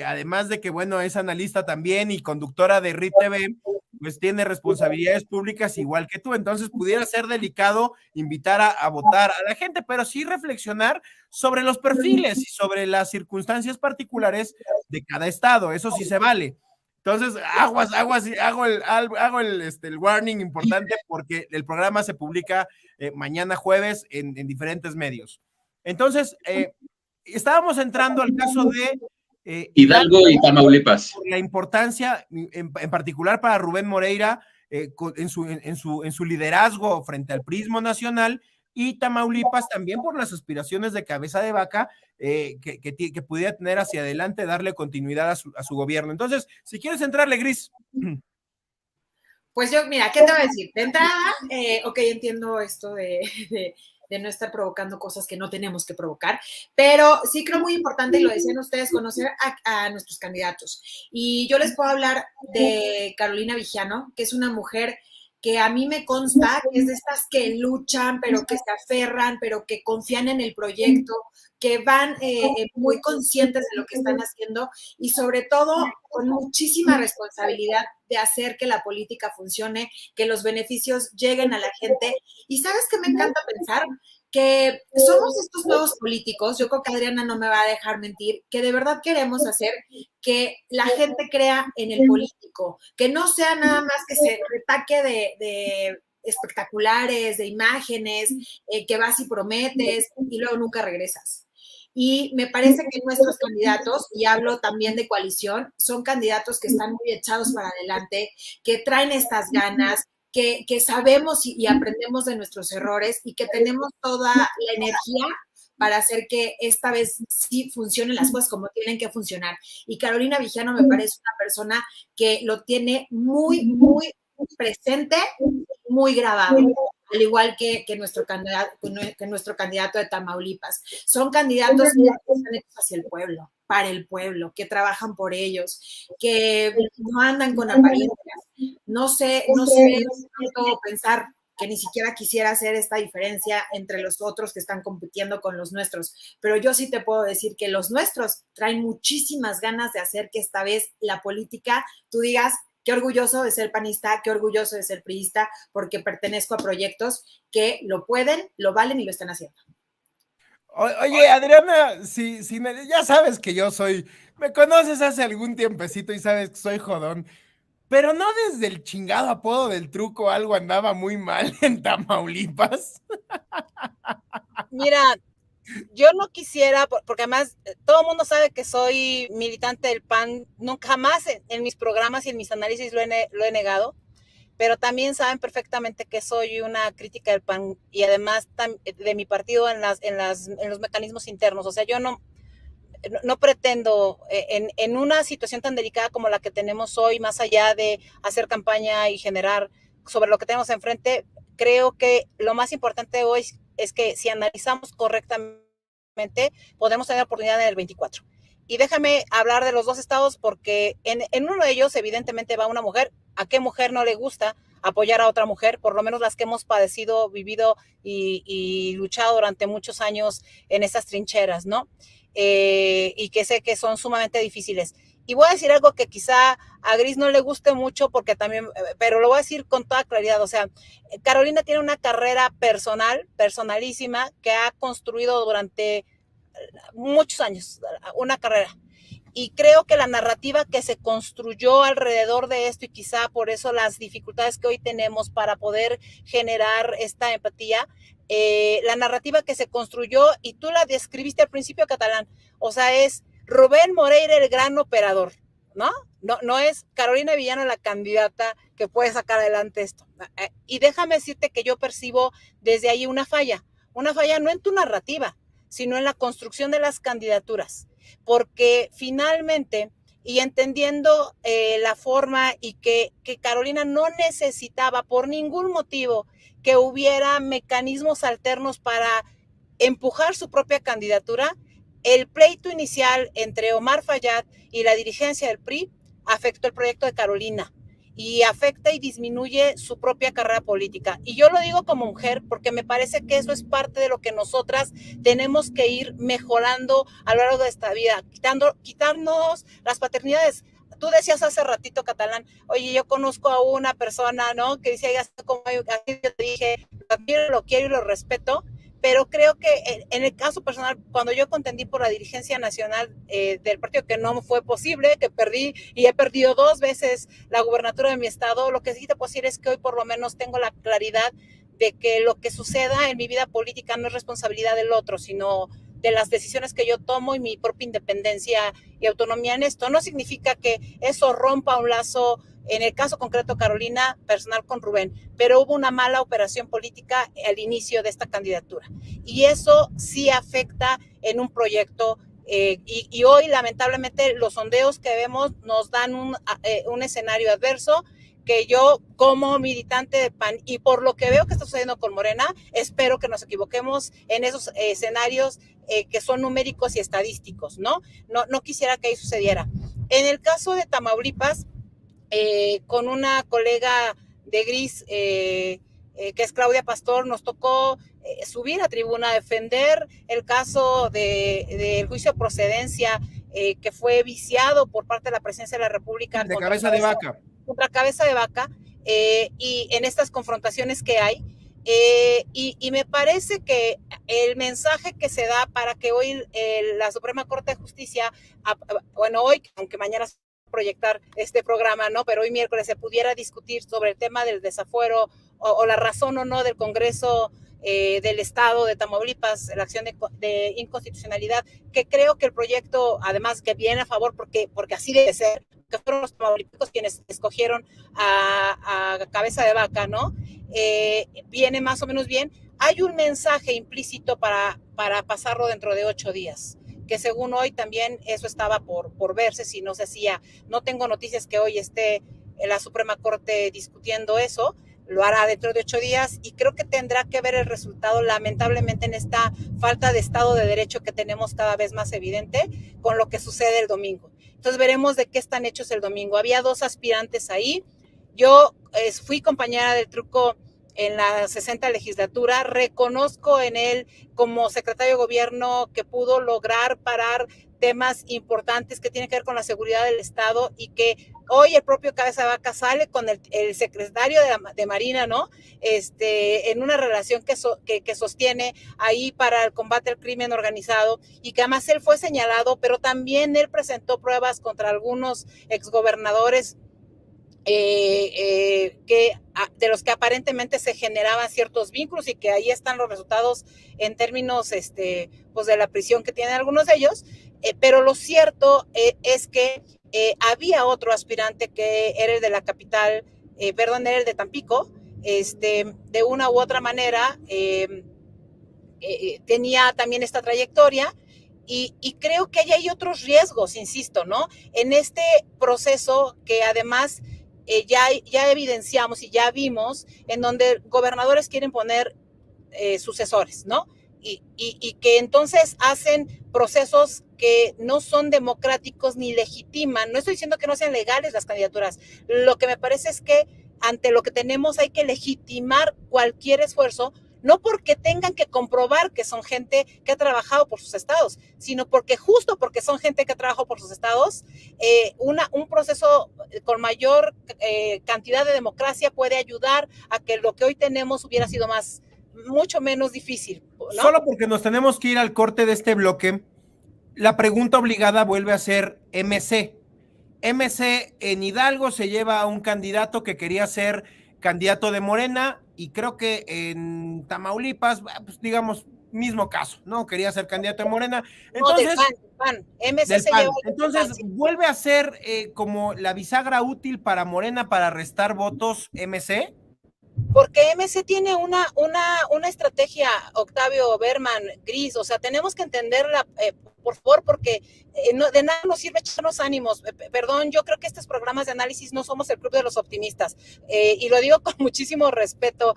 además de que, bueno, es analista también y conductora de RIT TV, pues tiene responsabilidades públicas igual que tú, entonces pudiera ser delicado invitar a votar a la gente, pero sí reflexionar sobre los perfiles y sobre las circunstancias particulares de cada estado, eso sí se vale. Entonces, aguas, hago el warning importante, porque el programa se publica mañana jueves en diferentes medios. Entonces, estábamos entrando al caso de Hidalgo y Tamaulipas. La importancia, en particular para Rubén Moreira, en su liderazgo frente al prismo nacional, y Tamaulipas también por las aspiraciones de Cabeza de Vaca que pudiera tener hacia adelante, darle continuidad a su gobierno. Entonces, si quieres entrarle, Gris. Pues yo, mira, ¿qué te voy a decir? De entrada, ok, entiendo esto de no estar provocando cosas que no tenemos que provocar, pero sí creo muy importante, y lo decían ustedes, conocer a nuestros candidatos. Y yo les puedo hablar de Carolina Vigiano, que es una mujer que a mí me consta que es de estas que luchan, pero que se aferran, pero que confían en el proyecto, que van muy conscientes de lo que están haciendo y sobre todo con muchísima responsabilidad de hacer que la política funcione, que los beneficios lleguen a la gente. Y ¿sabes qué me encanta pensar? Que somos estos nuevos políticos, yo creo que Adriana no me va a dejar mentir, que de verdad queremos hacer que la gente crea en el político, que no sea nada más que se retaque de espectaculares, de imágenes, que vas y prometes y luego nunca regresas. Y me parece que nuestros candidatos, y hablo también de coalición, son candidatos que están muy echados para adelante, que traen estas ganas, que sabemos y aprendemos de nuestros errores y que tenemos toda la energía para hacer que esta vez sí funcionen las cosas como tienen que funcionar. Y Carolina Villano me parece una persona que lo tiene muy, muy presente, muy grabado, al igual que nuestro candidato de Tamaulipas. Son candidatos que están hechos hacia el pueblo, para el pueblo, que trabajan por ellos, que no andan con apariencias. No sé pensar que ni siquiera quisiera hacer esta diferencia entre los otros que están compitiendo con los nuestros, pero yo sí te puedo decir que los nuestros traen muchísimas ganas de hacer que esta vez la política, tú digas, qué orgulloso de ser panista, qué orgulloso de ser priista, porque pertenezco a proyectos que lo pueden, lo valen y lo están haciendo. Oye, Adriana, ya sabes que me conoces hace algún tiempecito y sabes que soy jodón, pero no desde el chingado apodo del Truco algo andaba muy mal en Tamaulipas. Mira, yo no quisiera, porque además todo el mundo sabe que soy militante del PAN, nunca jamás en mis programas y en mis análisis lo he negado, pero también saben perfectamente que soy una crítica del PAN y además de mi partido en los mecanismos internos. O sea, yo no pretendo en una situación tan delicada como la que tenemos hoy, más allá de hacer campaña y generar sobre lo que tenemos enfrente, creo que lo más importante hoy es que si analizamos correctamente, podemos tener oportunidad en el 24. Y déjame hablar de los dos estados porque en uno de ellos evidentemente va una mujer. ¿A qué mujer no le gusta apoyar a otra mujer? Por lo menos las que hemos padecido, vivido y luchado durante muchos años en estas trincheras, ¿no? Y que sé que son sumamente difíciles. Y voy a decir algo que quizá a Gris no le guste mucho porque también, pero lo voy a decir con toda claridad. O sea, Carolina tiene una carrera personalísima que ha construido durante muchos años, una carrera. Y creo que la narrativa que se construyó alrededor de esto y quizá por eso las dificultades que hoy tenemos para poder generar esta empatía, la narrativa que se construyó y tú la describiste al principio, Catalán, o sea, es Rubén Moreira el gran operador, ¿no? No es Carolina Villano la candidata que puede sacar adelante esto. Y déjame decirte que yo percibo desde ahí una falla no en tu narrativa, sino en la construcción de las candidaturas, porque finalmente, y entendiendo la forma y que Carolina no necesitaba por ningún motivo que hubiera mecanismos alternos para empujar su propia candidatura, el pleito inicial entre Omar Fayad y la dirigencia del PRI afectó el proyecto de Carolina y afecta y disminuye su propia carrera política. Y yo lo digo como mujer porque me parece que eso es parte de lo que nosotras tenemos que ir mejorando a lo largo de esta vida, quitarnos las paternidades. Tú decías hace ratito, Catalán, oye, yo conozco a una persona, ¿no? Que dice, como yo te dije, lo quiero y lo respeto, pero creo que en el caso personal, cuando yo contendí por la dirigencia nacional del partido, que no fue posible, que perdí y he perdido 2 veces la gubernatura de mi estado, lo que sí te puedo decir es que hoy por lo menos tengo la claridad de que lo que suceda en mi vida política no es responsabilidad del otro, sino de las decisiones que yo tomo y mi propia independencia y autonomía en esto. No significa que eso rompa un lazo, en el caso concreto Carolina, personal con Rubén, pero hubo una mala operación política al inicio de esta candidatura. Y eso sí afecta en un proyecto y hoy lamentablemente los sondeos que vemos nos dan un escenario adverso que yo como militante de PAN y por lo que veo que está sucediendo con Morena, espero que nos equivoquemos en esos escenarios que son numéricos y estadísticos, ¿no? No quisiera que ahí sucediera. En el caso de Tamaulipas, con una colega Gris, que es Claudia Pastor, nos tocó subir a tribuna a defender el caso del juicio de procedencia que fue viciado por parte de la Presidencia de la República. De cabeza de vaca. Contra cabeza de vaca, y en estas confrontaciones que hay. Y me parece que el mensaje que se da para que hoy la Suprema Corte de Justicia, bueno, hoy, aunque mañana se va a proyectar este programa, ¿no? Pero hoy miércoles se pudiera discutir sobre el tema del desafuero o la razón o no del Congreso del Estado de Tamaulipas, la acción de inconstitucionalidad, que creo que el proyecto, además que viene a favor porque así debe ser, que fueron los tamaulipecos quienes escogieron a cabeza de vaca, ¿no? Viene más o menos bien. Hay un mensaje implícito para pasarlo dentro de 8 días, que según hoy también eso estaba por verse, si no se hacía. No tengo noticias que hoy esté en la Suprema Corte discutiendo eso, lo hará dentro de 8 días y creo que tendrá que ver el resultado, lamentablemente, en esta falta de Estado de Derecho que tenemos cada vez más evidente con lo que sucede el domingo. Entonces veremos de qué están hechos el domingo. Había 2 aspirantes ahí. Yo fui compañera del Truco en la 60 legislatura, reconozco en él como secretario de gobierno que pudo lograr parar temas importantes que tienen que ver con la seguridad del Estado y que hoy el propio cabeza de vaca sale con el secretario de Marina, ¿no? En una relación que sostiene ahí para el combate al crimen organizado y que además él fue señalado, pero también él presentó pruebas contra algunos exgobernadores de los que aparentemente se generaban ciertos vínculos y que ahí están los resultados en términos pues de la prisión que tienen algunos de ellos, pero lo cierto es que había otro aspirante que era el de la capital, era el de Tampico, de una u otra manera tenía también esta trayectoria. Y creo que hay otros riesgos, insisto, ¿no? En este proceso que además ya evidenciamos y ya vimos en donde gobernadores quieren poner sucesores, ¿no? Y que entonces hacen procesos que no son democráticos ni legitiman. No estoy diciendo que no sean legales las candidaturas. Lo que me parece es que ante lo que tenemos hay que legitimar cualquier esfuerzo, no porque tengan que comprobar que son gente que ha trabajado por sus estados, sino justo porque son gente que ha trabajado por sus estados, un proceso con mayor cantidad de democracia puede ayudar a que lo que hoy tenemos hubiera sido mucho menos difícil, ¿no? Solo porque nos tenemos que ir al corte de este bloque, la pregunta obligada vuelve a ser MC. MC en Hidalgo se lleva a un candidato que quería ser candidato de Morena, y creo que en Tamaulipas, pues digamos, mismo caso, ¿no? Quería ser candidato de Morena. Entonces, no, del PAN. MC del se PAN. lleva. Entonces, vuelve a ser como la bisagra útil para Morena para restar votos MC. Porque MC tiene una estrategia, Octavio Berman, Gris, o sea, tenemos que entenderla, por favor, porque de nada nos sirve echarnos ánimos. Perdón, yo creo que estos programas de análisis no somos el club de los optimistas, y lo digo con muchísimo respeto,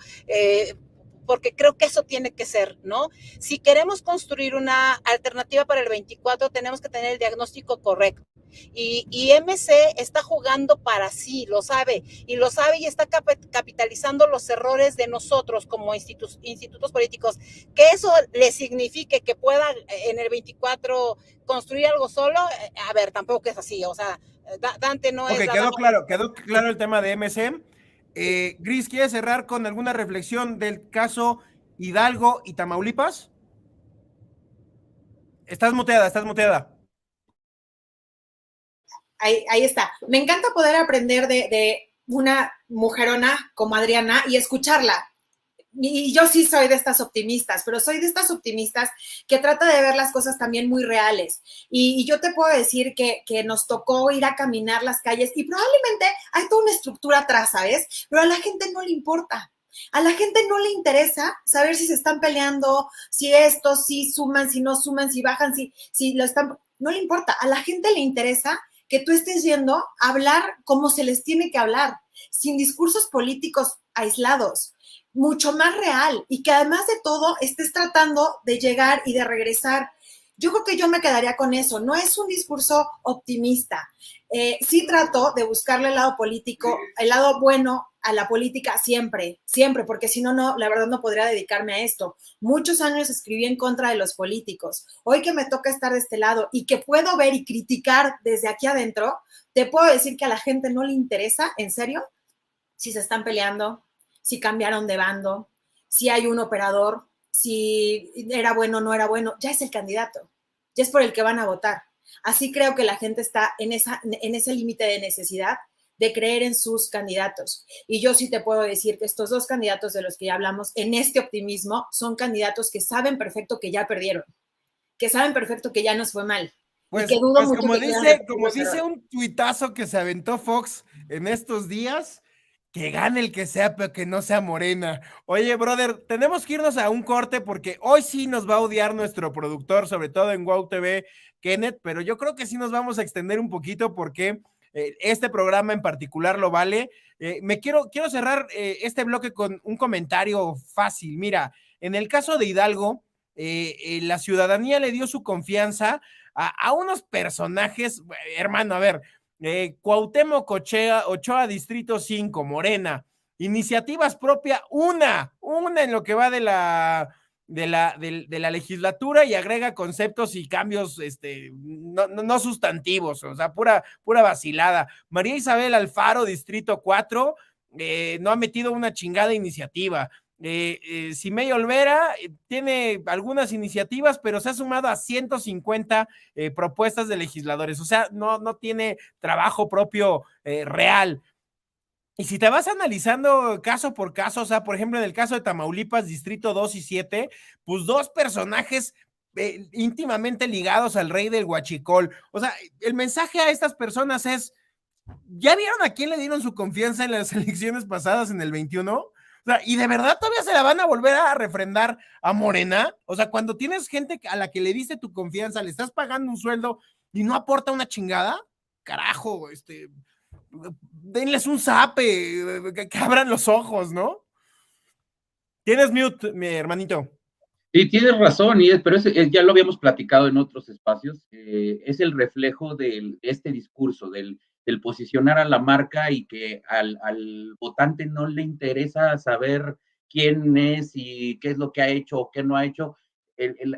porque creo que eso tiene que ser, ¿no? Si queremos construir una alternativa para el 24, tenemos que tener el diagnóstico correcto. Y MC está jugando para sí, lo sabe y está capitalizando los errores de nosotros como institutos políticos. Que eso le signifique que pueda en el 24 construir algo solo, a ver, tampoco es así, o sea, Dante no es... Ok, quedó claro el tema de MC. Gris, ¿quieres cerrar con alguna reflexión del caso Hidalgo y Tamaulipas? Estás muteada. Ahí está. Me encanta poder aprender de una mujerona como Adriana y escucharla. Y yo sí soy de estas optimistas, pero soy de estas optimistas que trata de ver las cosas también muy reales. Y yo te puedo decir que nos tocó ir a caminar las calles y probablemente hay toda una estructura atrás, ¿sabes? Pero a la gente no le importa. A la gente no le interesa saber si se están peleando, si estos, si suman, si no suman, si bajan, si lo están... No le importa. A la gente le interesa que tú estés yendo a hablar como se les tiene que hablar, sin discursos políticos aislados, mucho más real, y que además de todo estés tratando de llegar y de regresar Yo creo que yo me quedaría con eso. No es un discurso optimista. Sí trato de buscarle el lado político, el lado bueno a la política siempre, siempre, porque si no, la verdad no podría dedicarme a esto. Muchos años escribí en contra de los políticos. Hoy que me toca estar de este lado y que puedo ver y criticar desde aquí adentro, te puedo decir que a la gente no le interesa, en serio, si se están peleando, si cambiaron de bando, si hay un operador, si era bueno o no era bueno, ya es el candidato, ya es por el que van a votar. Así creo que la gente está en ese límite de necesidad de creer en sus candidatos. Y yo sí te puedo decir que estos dos candidatos de los que ya hablamos, en este optimismo, son candidatos que saben perfecto que ya perdieron, que saben perfecto que ya nos fue mal. Pues, y que dudo pues mucho como que dice un tuitazo que se aventó Fox en estos días, que gane el que sea, pero que no sea Morena. Oye, brother, tenemos que irnos a un corte porque hoy sí nos va a odiar nuestro productor, sobre todo en WOW TV, Kenneth, pero yo creo que sí nos vamos a extender un poquito porque este programa en particular lo vale. Quiero cerrar este bloque con un comentario fácil. Mira, en el caso de Hidalgo, la ciudadanía le dio su confianza a unos personajes, hermano, a ver, Cuauhtémoc Ochoa, Distrito 5, Morena, iniciativas propias, una en lo que va de la legislatura y agrega conceptos y cambios no sustantivos, o sea, pura vacilada. María Isabel Alfaro, Distrito 4, no ha metido una chingada iniciativa. Simei Olvera tiene algunas iniciativas, pero se ha sumado a 150 propuestas de legisladores, o sea, no tiene trabajo propio real. Y si te vas analizando caso por caso, o sea, por ejemplo, en el caso de Tamaulipas, Distrito 2 y 7, pues dos personajes íntimamente ligados al rey del huachicol. O sea, el mensaje a estas personas es, ¿ya vieron a quién le dieron su confianza en las elecciones pasadas en el 21? O sea, ¿y de verdad todavía se la van a volver a refrendar a Morena? O sea, cuando tienes gente a la que le diste tu confianza, le estás pagando un sueldo y no aporta una chingada, carajo, denles un zape, que abran los ojos, ¿no? Tienes mute, mi hermanito. Sí, tienes razón, pero ya lo habíamos platicado en otros espacios, es el reflejo de este discurso, del posicionar a la marca y que al votante no le interesa saber quién es y qué es lo que ha hecho o qué no ha hecho.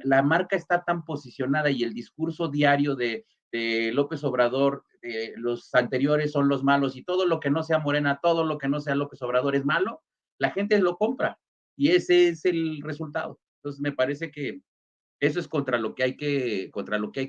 La marca está tan posicionada y el discurso diario de López Obrador, los anteriores son los malos y todo lo que no sea Morena, todo lo que no sea López Obrador es malo, la gente lo compra y ese es el resultado. Entonces me parece que eso es contra lo que hay que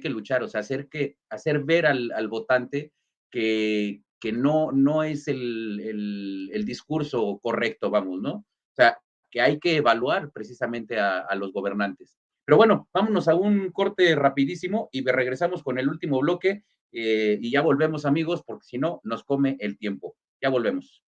luchar, o sea, hacer ver al votante que no es el discurso correcto, vamos, ¿no? O sea, que hay que evaluar precisamente a los gobernantes. Pero bueno, vámonos a un corte rapidísimo y regresamos con el último bloque y ya volvemos, amigos, porque si no, nos come el tiempo. Ya volvemos.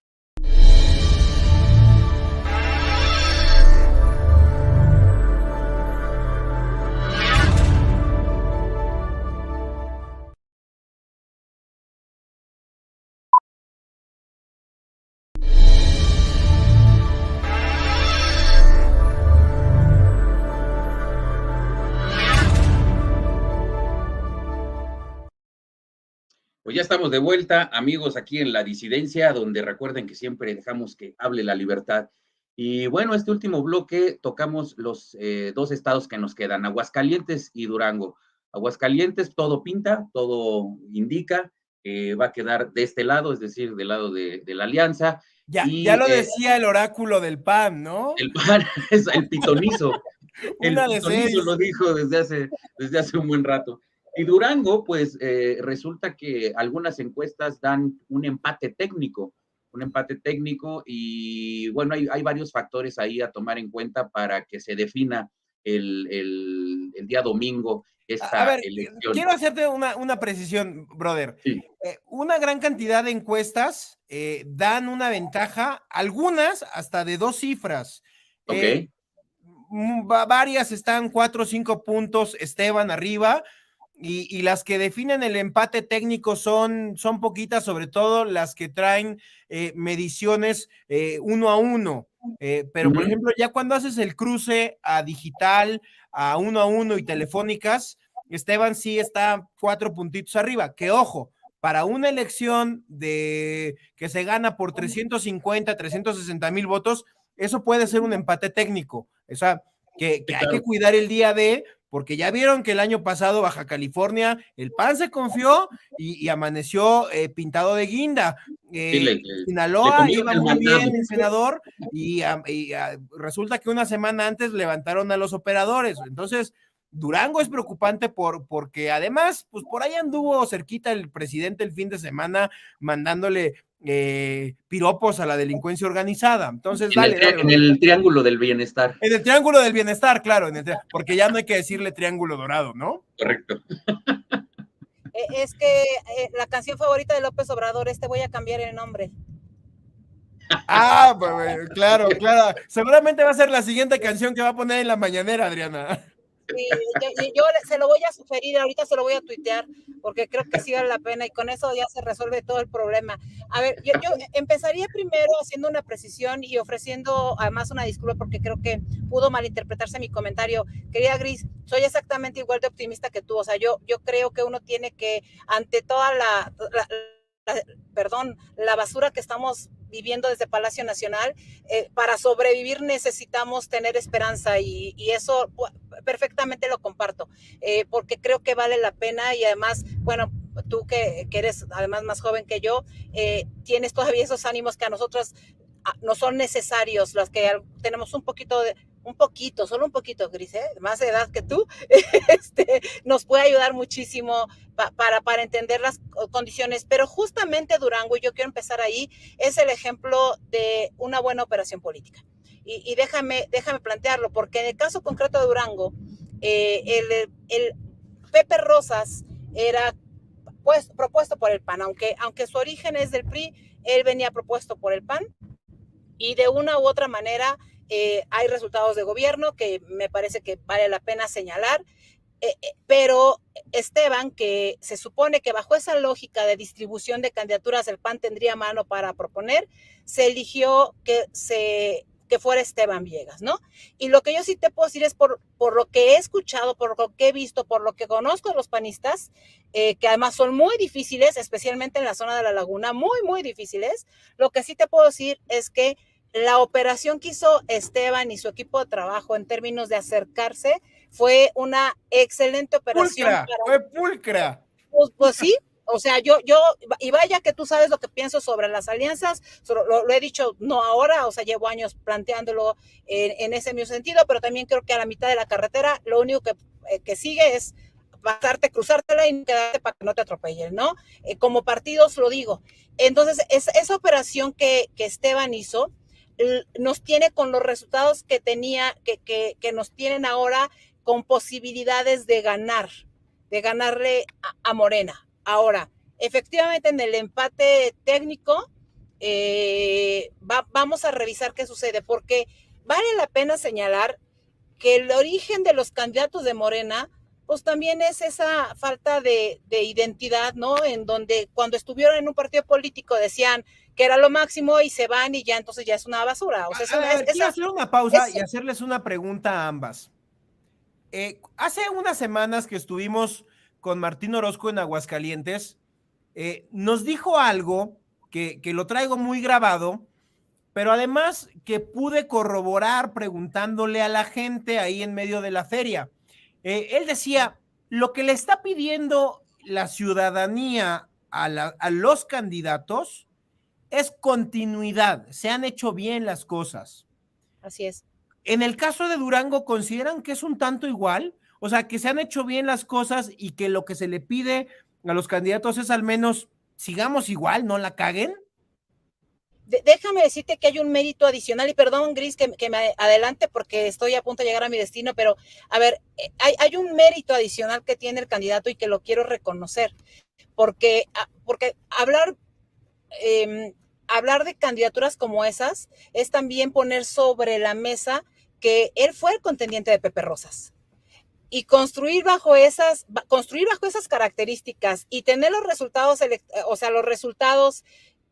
Pues ya estamos de vuelta, amigos, aquí en La Disidencia, donde recuerden que siempre dejamos que hable la libertad. Y bueno, este último bloque tocamos los dos estados que nos quedan, Aguascalientes y Durango. Aguascalientes, todo pinta, todo indica que va a quedar de este lado, es decir, del lado de la alianza. Ya lo decía el oráculo del PAN, ¿no? El PAN es el pitonizo. El Una de pitonizo 6. lo dijo desde hace un buen rato. Y Durango, pues resulta que algunas encuestas dan un empate técnico y bueno, hay varios factores ahí a tomar en cuenta para que se defina el día domingo esta elección. Quiero hacerte una precisión, brother. Sí. Una gran cantidad de encuestas dan una ventaja, algunas hasta de 2 cifras. Ok. Varias están 4 o 5 puntos, Esteban, arriba. Y las que definen el empate técnico son poquitas, sobre todo las que traen mediciones 1 a 1. Pero, por ejemplo, ya cuando haces el cruce a digital, a 1 y telefónicas, Esteban sí está 4 puntitos arriba, que ojo, para una elección que se gana por 350, 360,000 votos, eso puede ser un empate técnico. O sea, que hay que cuidar el día de, porque ya vieron que el año pasado Baja California, el PAN se confió y amaneció pintado de guinda. Sinaloa iba muy bien el senador y resulta que una semana antes levantaron a los operadores. Entonces, Durango es preocupante porque además, pues por ahí anduvo cerquita el presidente el fin de semana mandándole piropos a la delincuencia organizada. Entonces, en el Triángulo del Bienestar. En el Triángulo del Bienestar, claro, porque ya no hay que decirle Triángulo Dorado, ¿no? Correcto. Es que la canción favorita de López Obrador, voy a cambiar el nombre. Ah, pues, claro. Seguramente va a ser la siguiente canción que va a poner en la mañanera, Adriana. Y yo se lo voy a sugerir, ahorita se lo voy a tuitear, porque creo que sí vale la pena y con eso ya se resuelve todo el problema. A ver, yo empezaría primero haciendo una precisión y ofreciendo además una disculpa porque creo que pudo malinterpretarse mi comentario. Querida Gris, soy exactamente igual de optimista que tú, o sea, yo creo que uno tiene que, ante toda la basura que estamos viviendo desde Palacio Nacional, para sobrevivir necesitamos tener esperanza y eso perfectamente lo comparto, porque creo que vale la pena y además, bueno, tú que eres además más joven que yo, tienes todavía esos ánimos que a nosotros no son necesarios, los que tenemos solo un poquito, Gris, más de edad que tú, nos puede ayudar muchísimo para entender las condiciones, pero justamente Durango, y yo quiero empezar ahí, es el ejemplo de una buena operación política. Y déjame plantearlo, porque en el caso concreto de Durango, el Pepe Rosas era propuesto por el PAN, aunque su origen es del PRI, él venía propuesto por el PAN, y de una u otra manera hay resultados de gobierno que me parece que vale la pena señalar, pero Esteban, que se supone que bajo esa lógica de distribución de candidaturas el PAN tendría mano para proponer, se eligió que fuera Esteban Villegas, ¿no? Y lo que yo sí te puedo decir es por lo que he escuchado, por lo que he visto, por lo que conozco de los panistas, que además son muy difíciles, especialmente en la zona de la Laguna, muy, muy difíciles, lo que sí te puedo decir es que la operación que hizo Esteban y su equipo de trabajo en términos de acercarse fue una excelente operación. Fue pulcra. Pues sí, o sea, y vaya que tú sabes lo que pienso sobre las alianzas, lo he dicho no ahora, o sea, llevo años planteándolo en ese mismo sentido, pero también creo que a la mitad de la carretera lo único que sigue es cruzártela y quedarte para que no te atropellen, ¿no? Como partidos lo digo. Entonces, esa operación que Esteban hizo nos tiene con los resultados que nos tienen ahora con posibilidades de ganarle a Morena. Ahora, efectivamente en el empate técnico vamos a revisar qué sucede, porque vale la pena señalar que el origen de los candidatos de Morena pues también es esa falta de identidad, ¿no? En donde cuando estuvieron en un partido político decían que era lo máximo y se van y ya entonces ya es una basura. O sea, quiero hacer una pausa y hacerles una pregunta a ambas. Hace unas semanas que estuvimos con Martín Orozco en Aguascalientes, nos dijo algo que lo traigo muy grabado, pero además que pude corroborar preguntándole a la gente ahí en medio de la feria. Él decía, lo que le está pidiendo la ciudadanía a los candidatos es continuidad, se han hecho bien las cosas. Así es. En el caso de Durango, ¿consideran que es un tanto igual? O sea, que se han hecho bien las cosas y que lo que se le pide a los candidatos es al menos sigamos igual, no la caguen. Déjame decirte que hay un mérito adicional, y perdón, Gris, que me adelante porque estoy a punto de llegar a mi destino, pero a ver, hay un mérito adicional que tiene el candidato y que lo quiero reconocer, porque hablar de candidaturas como esas es también poner sobre la mesa que él fue el contendiente de Pepe Rosas. Y construir bajo esas características y tener los resultados, los resultados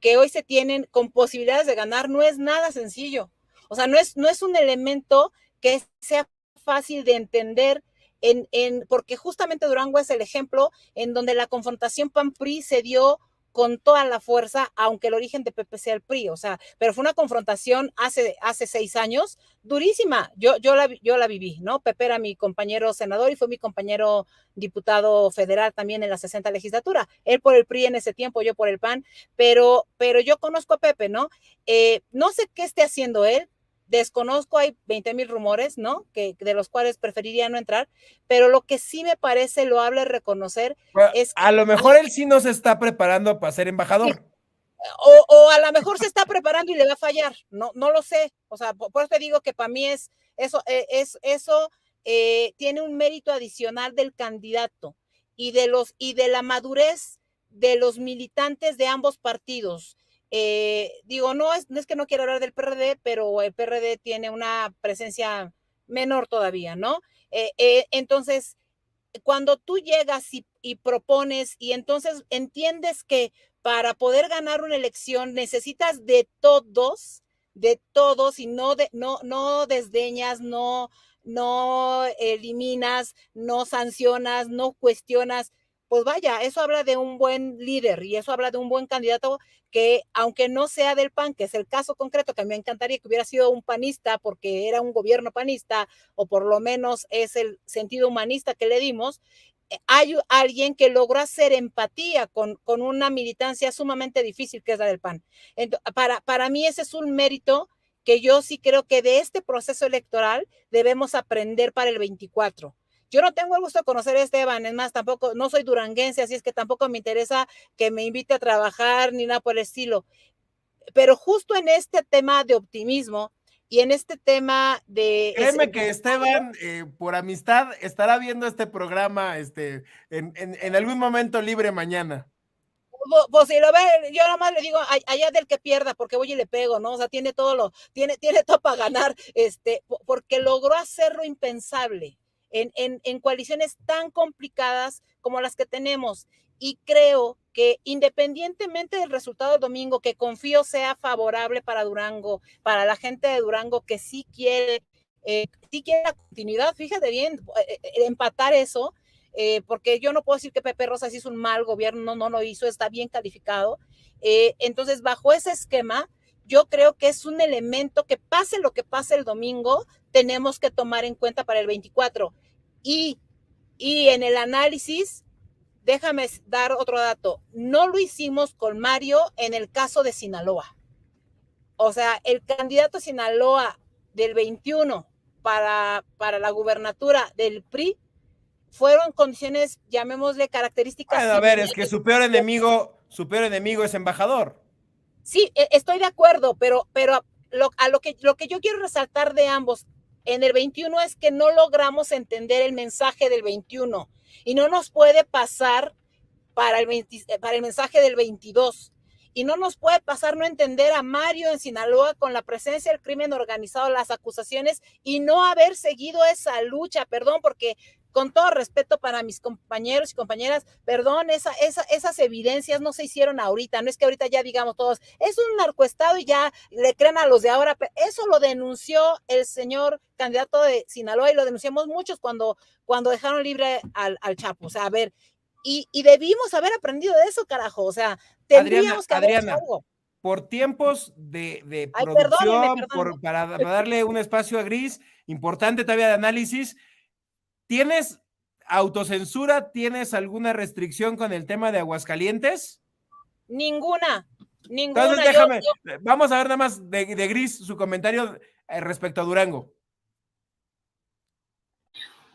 que hoy se tienen con posibilidades de ganar no es nada sencillo. O sea, no es un elemento que sea fácil de entender porque justamente Durango es el ejemplo en donde la confrontación PAN-PRI se dio con toda la fuerza, aunque el origen de Pepe sea el PRI, o sea, pero fue una confrontación hace 6 años, durísima, yo la viví, ¿no? Pepe era mi compañero senador y fue mi compañero diputado federal también en la 60 legislatura, él por el PRI en ese tiempo, yo por el PAN, pero yo conozco a Pepe, ¿no? No sé qué esté haciendo él, desconozco, hay 20,000 rumores, ¿no? De los cuales preferiría no entrar, pero lo que sí me parece loable reconocer Bueno, es que a lo mejor él sí no se está preparando para ser embajador. o a lo mejor se está preparando y le va a fallar, no lo sé, o sea, por eso te digo que para mí eso tiene un mérito adicional del candidato y de la madurez de los militantes de ambos partidos. Digo, no es que no quiero hablar del PRD, pero el PRD tiene una presencia menor todavía, ¿no? Entonces, cuando tú llegas y propones y entonces entiendes que para poder ganar una elección necesitas de todos y no desdeñas, no eliminas, no sancionas, no cuestionas, pues vaya, eso habla de un buen líder y eso habla de un buen candidato que, aunque no sea del PAN, que es el caso concreto, que me encantaría que hubiera sido un panista porque era un gobierno panista, o por lo menos es el sentido humanista que le dimos, hay alguien que logró hacer empatía con una militancia sumamente difícil que es la del PAN. Entonces, para mí ese es un mérito que yo sí creo que de este proceso electoral debemos aprender para el 24. Yo no tengo el gusto de conocer a Esteban, es más, tampoco, no soy duranguense, así es que tampoco me interesa que me invite a trabajar ni nada por el estilo. Pero justo en este tema de optimismo y en este tema de... Créeme que Esteban, por amistad, estará viendo este programa en algún momento libre mañana. Pues si lo ve, yo nada más le digo allá del que pierda, porque voy y le pego, ¿no? O sea, tiene todo para ganar, porque logró hacer lo impensable en coaliciones tan complicadas como las que tenemos. Y creo que independientemente del resultado del domingo, que confío sea favorable para Durango, para la gente de Durango que sí quiere la continuidad, fíjate bien, empatar eso, porque yo no puedo decir que Pepe Rosas hizo un mal gobierno, no lo hizo, está bien calificado. Entonces, bajo ese esquema, yo creo que es un elemento que pase lo que pase el domingo, tenemos que tomar en cuenta para el 24. Y en el análisis, déjame dar otro dato, no lo hicimos con Mario en el caso de Sinaloa. O sea, el candidato a Sinaloa del 21 para la gubernatura del PRI fueron condiciones, llamémosle características. Bueno, a ver, es que su peor enemigo es embajador. Sí, estoy de acuerdo, pero lo que yo quiero resaltar de ambos en el 21 es que no logramos entender el mensaje del 21 y no nos puede pasar para el mensaje del 22. Y no nos puede pasar no entender a Mario en Sinaloa con la presencia del crimen organizado, las acusaciones y no haber seguido esa lucha, perdón, porque con todo respeto para mis compañeros y compañeras, perdón, esas evidencias no se hicieron ahorita, no es que ahorita ya digamos todos, es un narcoestado y ya le crean a los de ahora, eso lo denunció el señor candidato de Sinaloa y lo denunciamos muchos cuando dejaron libre al Chapo, o sea, a ver, y debimos haber aprendido de eso, carajo, o sea, tendríamos que haber hecho algo. Por tiempos de Ay, producción, perdónenme. para darle un espacio a Gris, importante todavía de análisis, ¿tienes autocensura? ¿Tienes alguna restricción con el tema de Aguascalientes? Ninguna. Entonces déjame, vamos a ver nada más de Gris su comentario respecto a Durango.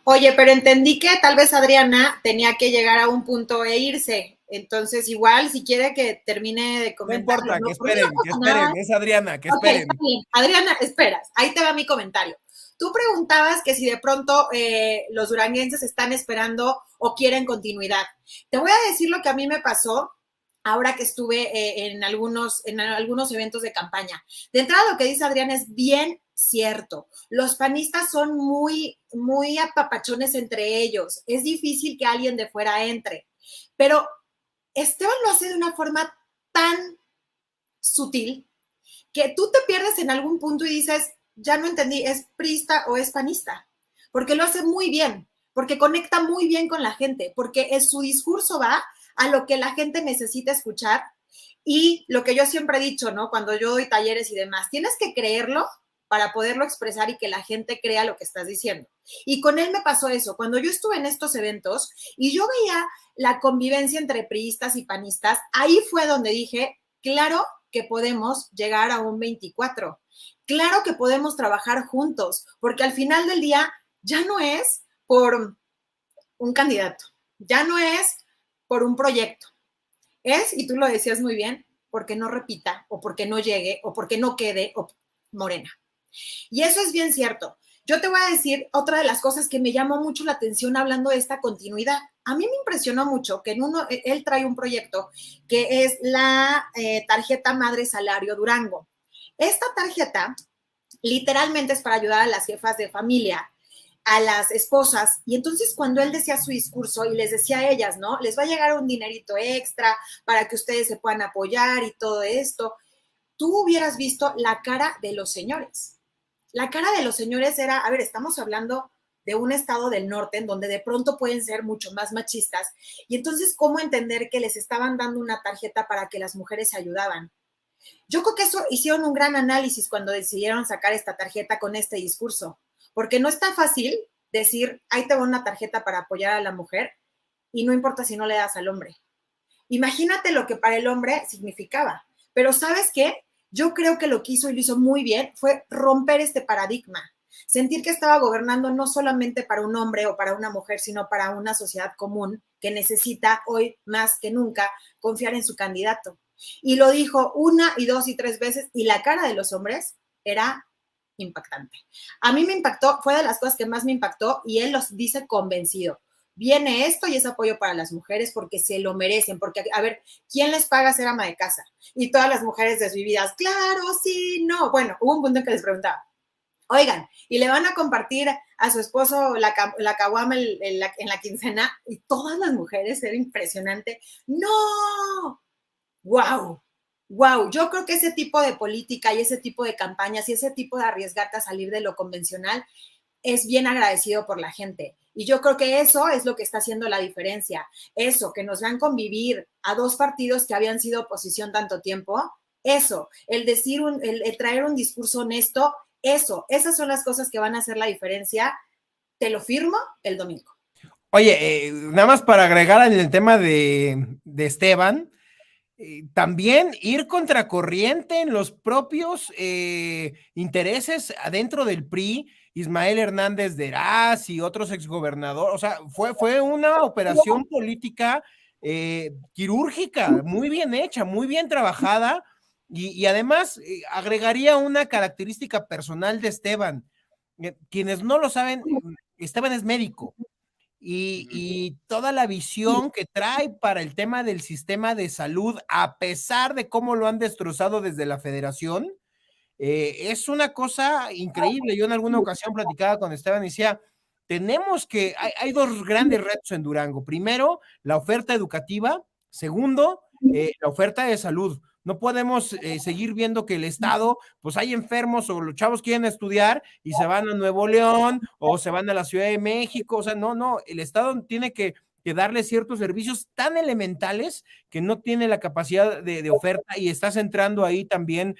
Oye, pero entendí que tal vez Adriana tenía que llegar a un punto e irse. Entonces, igual, si quiere que termine de comentar. No importa, que esperen, es Adriana, que esperen. Está bien. Adriana, esperas, ahí te va mi comentario. Tú preguntabas que si de pronto los duranguenses están esperando o quieren continuidad. Te voy a decir lo que a mí me pasó ahora que estuve en algunos eventos de campaña. De entrada, lo que dice Adriana es bien cierto. Los panistas son muy, muy apapachones entre ellos. Es difícil que alguien de fuera entre. Pero Esteban lo hace de una forma tan sutil que tú te pierdes en algún punto y dices, ya no entendí, ¿es priista o es panista? Porque lo hace muy bien. porque conecta muy bien con la gente, porque su discurso va a lo que la gente necesita escuchar y lo que yo siempre he dicho, ¿no? Cuando yo doy talleres y demás, tienes que creerlo para poderlo expresar y que la gente crea lo que estás diciendo. Y con él me pasó eso. Cuando yo estuve en estos eventos y yo veía la convivencia entre priistas y panistas, ahí fue donde dije, claro que podemos llegar a un 24. Claro que podemos trabajar juntos, porque al final del día ya no es por un candidato, ya no es por un proyecto. Es, y tú lo decías muy bien, porque no repita, o porque no llegue, o porque no quede, o Morena. Y eso es bien cierto. Yo te voy a decir otra de las cosas que me llamó mucho la atención hablando de esta continuidad. A mí me impresionó mucho que él trae un proyecto que es la tarjeta Madre Salario Durango. Esta tarjeta literalmente es para ayudar a las jefas de familia, a las esposas, y entonces cuando él decía su discurso y les decía a ellas, ¿no? Les va a llegar un dinerito extra para que ustedes se puedan apoyar y todo esto. Tú hubieras visto la cara de los señores. La cara de los señores era, a ver, estamos hablando de un estado del norte en donde de pronto pueden ser mucho más machistas, y entonces, ¿cómo entender que les estaban dando una tarjeta para que las mujeres se ayudaban? Yo creo que eso hicieron un gran análisis cuando decidieron sacar esta tarjeta con este discurso, porque no es tan fácil decir, ahí te va una tarjeta para apoyar a la mujer y no importa si no le das al hombre. Imagínate lo que para el hombre significaba. Pero ¿sabes qué? Yo creo que lo que hizo y lo hizo muy bien fue romper este paradigma. Sentir que estaba gobernando no solamente para un hombre o para una mujer, sino para una sociedad común que necesita hoy más que nunca confiar en su candidato. Y lo dijo una y dos y tres veces y la cara de los hombres era impactante. A mí me impactó, fue de las cosas que más me impactó y él los dice convencido. Viene esto y es apoyo para las mujeres porque se lo merecen, porque, a ver, ¿quién les paga ser ama de casa? Y todas las mujeres desvividas, claro, sí, no. Bueno, hubo un punto en que les preguntaba, oigan, ¿y le van a compartir a su esposo la caguama en la quincena? Y todas las mujeres, era impresionante. ¡No! ¡Wow! ¡Wow! Yo creo que ese tipo de política y ese tipo de campañas y ese tipo de arriesgarte a salir de lo convencional es bien agradecido por la gente. Y yo creo que eso es lo que está haciendo la diferencia. Eso, que nos vean convivir a dos partidos que habían sido oposición tanto tiempo, eso, el decir, el traer un discurso honesto, esas son las cosas que van a hacer la diferencia. Te lo firmo el domingo. Oye, nada más para agregar en el tema de Esteban, también ir contracorriente en los propios intereses adentro del PRI, Ismael Hernández de Heraz y otros exgobernadores, o sea, fue una operación política quirúrgica, muy bien hecha, muy bien trabajada, y además agregaría una característica personal de Esteban. Quienes no lo saben, Esteban es médico. Y toda la visión que trae para el tema del sistema de salud, a pesar de cómo lo han destrozado desde la federación, es una cosa increíble. Yo en alguna ocasión platicaba con Esteban y decía, hay dos grandes retos en Durango. Primero, la oferta educativa. Segundo, la oferta de salud. No podemos seguir viendo que el Estado, pues hay enfermos o los chavos quieren estudiar y se van a Nuevo León o se van a la Ciudad de México. O sea, no, el Estado tiene que darle ciertos servicios tan elementales que no tiene la capacidad de oferta, y está centrando ahí también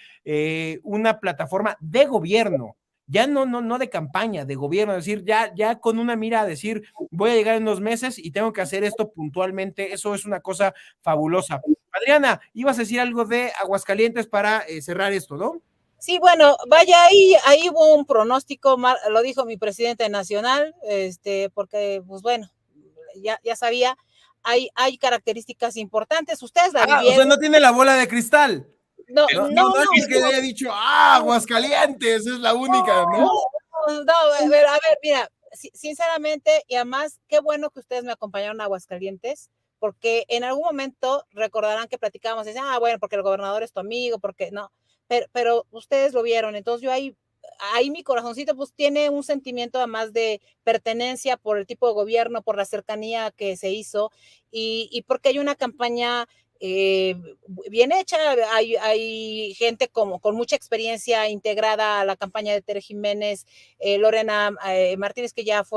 una plataforma de gobierno, ya no de campaña, de gobierno, es decir, ya con una mira a decir, voy a llegar en unos meses y tengo que hacer esto puntualmente. Eso es una cosa fabulosa. Adriana, ibas a decir algo de Aguascalientes para cerrar esto, ¿no? Sí, bueno, vaya, ahí hubo un pronóstico, lo dijo mi presidente nacional, porque, pues bueno, ya sabía, hay características importantes, ustedes la vivieron. O sea, no tiene la bola de cristal. No es que haya dicho, Aguascalientes, es la única, ¿no? No, a ver, mira, sinceramente, y además, qué bueno que ustedes me acompañaron a Aguascalientes, porque en algún momento recordarán que platicábamos, y decían, bueno, porque el gobernador es tu amigo, porque no, pero ustedes lo vieron, entonces yo ahí mi corazoncito pues tiene un sentimiento además de pertenencia por el tipo de gobierno, por la cercanía que se hizo, y porque hay una campaña bien hecha. Hay gente con mucha experiencia integrada a la campaña de Tere Jiménez, Lorena Martínez, que además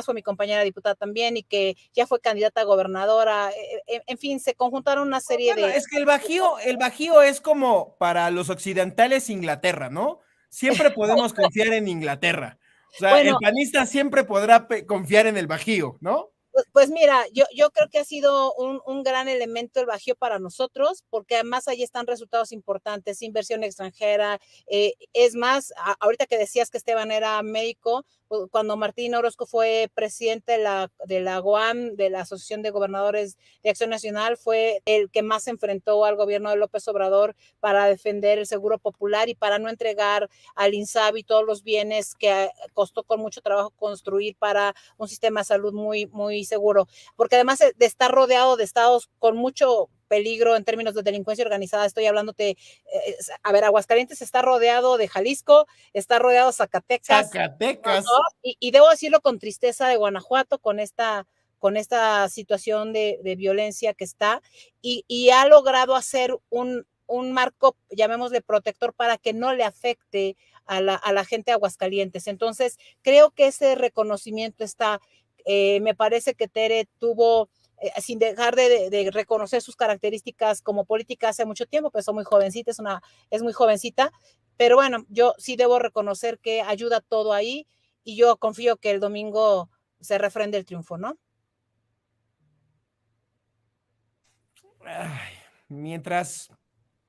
fue mi compañera diputada también y que ya fue candidata a gobernadora. En fin, se conjuntaron una serie de... Es que el Bajío es como para los occidentales Inglaterra, ¿no? Siempre podemos confiar en Inglaterra. O sea, el panista siempre podrá confiar en el Bajío, ¿no? Pues mira, yo creo que ha sido un gran elemento el Bajío para nosotros, porque además ahí están resultados importantes, inversión extranjera. Es más, ahorita que decías que Esteban era médico, cuando Martín Orozco fue presidente de la GOAM, de la Asociación de Gobernadores de Acción Nacional, fue el que más se enfrentó al gobierno de López Obrador para defender el seguro popular y para no entregar al INSABI todos los bienes que costó con mucho trabajo construir para un sistema de salud muy, muy seguro, porque además de estar rodeado de estados con mucho peligro en términos de delincuencia organizada, estoy hablándote, Aguascalientes está rodeado de Jalisco, está rodeado de Zacatecas. ¿no? Y debo decirlo con tristeza de Guanajuato, con esta situación de violencia que está, y ha logrado hacer un marco, llamémosle protector, para que no le afecte a la gente de Aguascalientes. Entonces, creo que ese reconocimiento está, me parece que Tere tuvo, sin dejar de reconocer sus características como política hace mucho tiempo, pues muy jovencita, es muy jovencita, pero bueno, yo sí debo reconocer que ayuda todo ahí, y yo confío que el domingo se refrende el triunfo, ¿no? Ay, mientras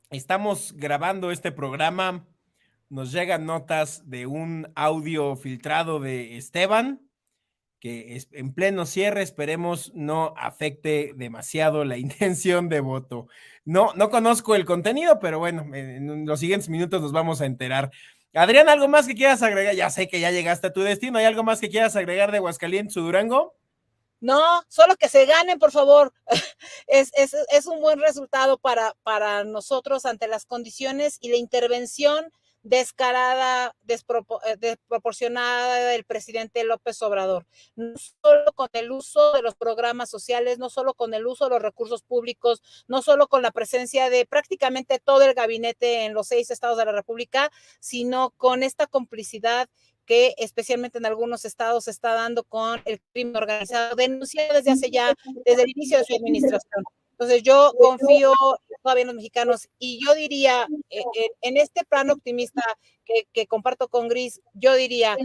estamos grabando este programa, nos llegan notas de un audio filtrado de Esteban, que en pleno cierre esperemos no afecte demasiado la intención de voto. No conozco el contenido, pero bueno, en los siguientes minutos nos vamos a enterar. Adrián, ¿algo más que quieras agregar? Ya sé que ya llegaste a tu destino. ¿Hay algo más que quieras agregar de Aguascalientes o Durango? No, solo que se ganen, por favor. Es un buen resultado para nosotros ante las condiciones y la intervención descarada, desproporcionada del presidente López Obrador. No solo con el uso de los programas sociales, no solo con el uso de los recursos públicos, no solo con la presencia de prácticamente todo el gabinete en los 6 estados de la República, sino con esta complicidad que especialmente en algunos estados se está dando con el crimen organizado, denunciado desde el inicio de su administración. Entonces yo confío todavía en los mexicanos, y yo diría, en este plano optimista que comparto con Gris, yo diría,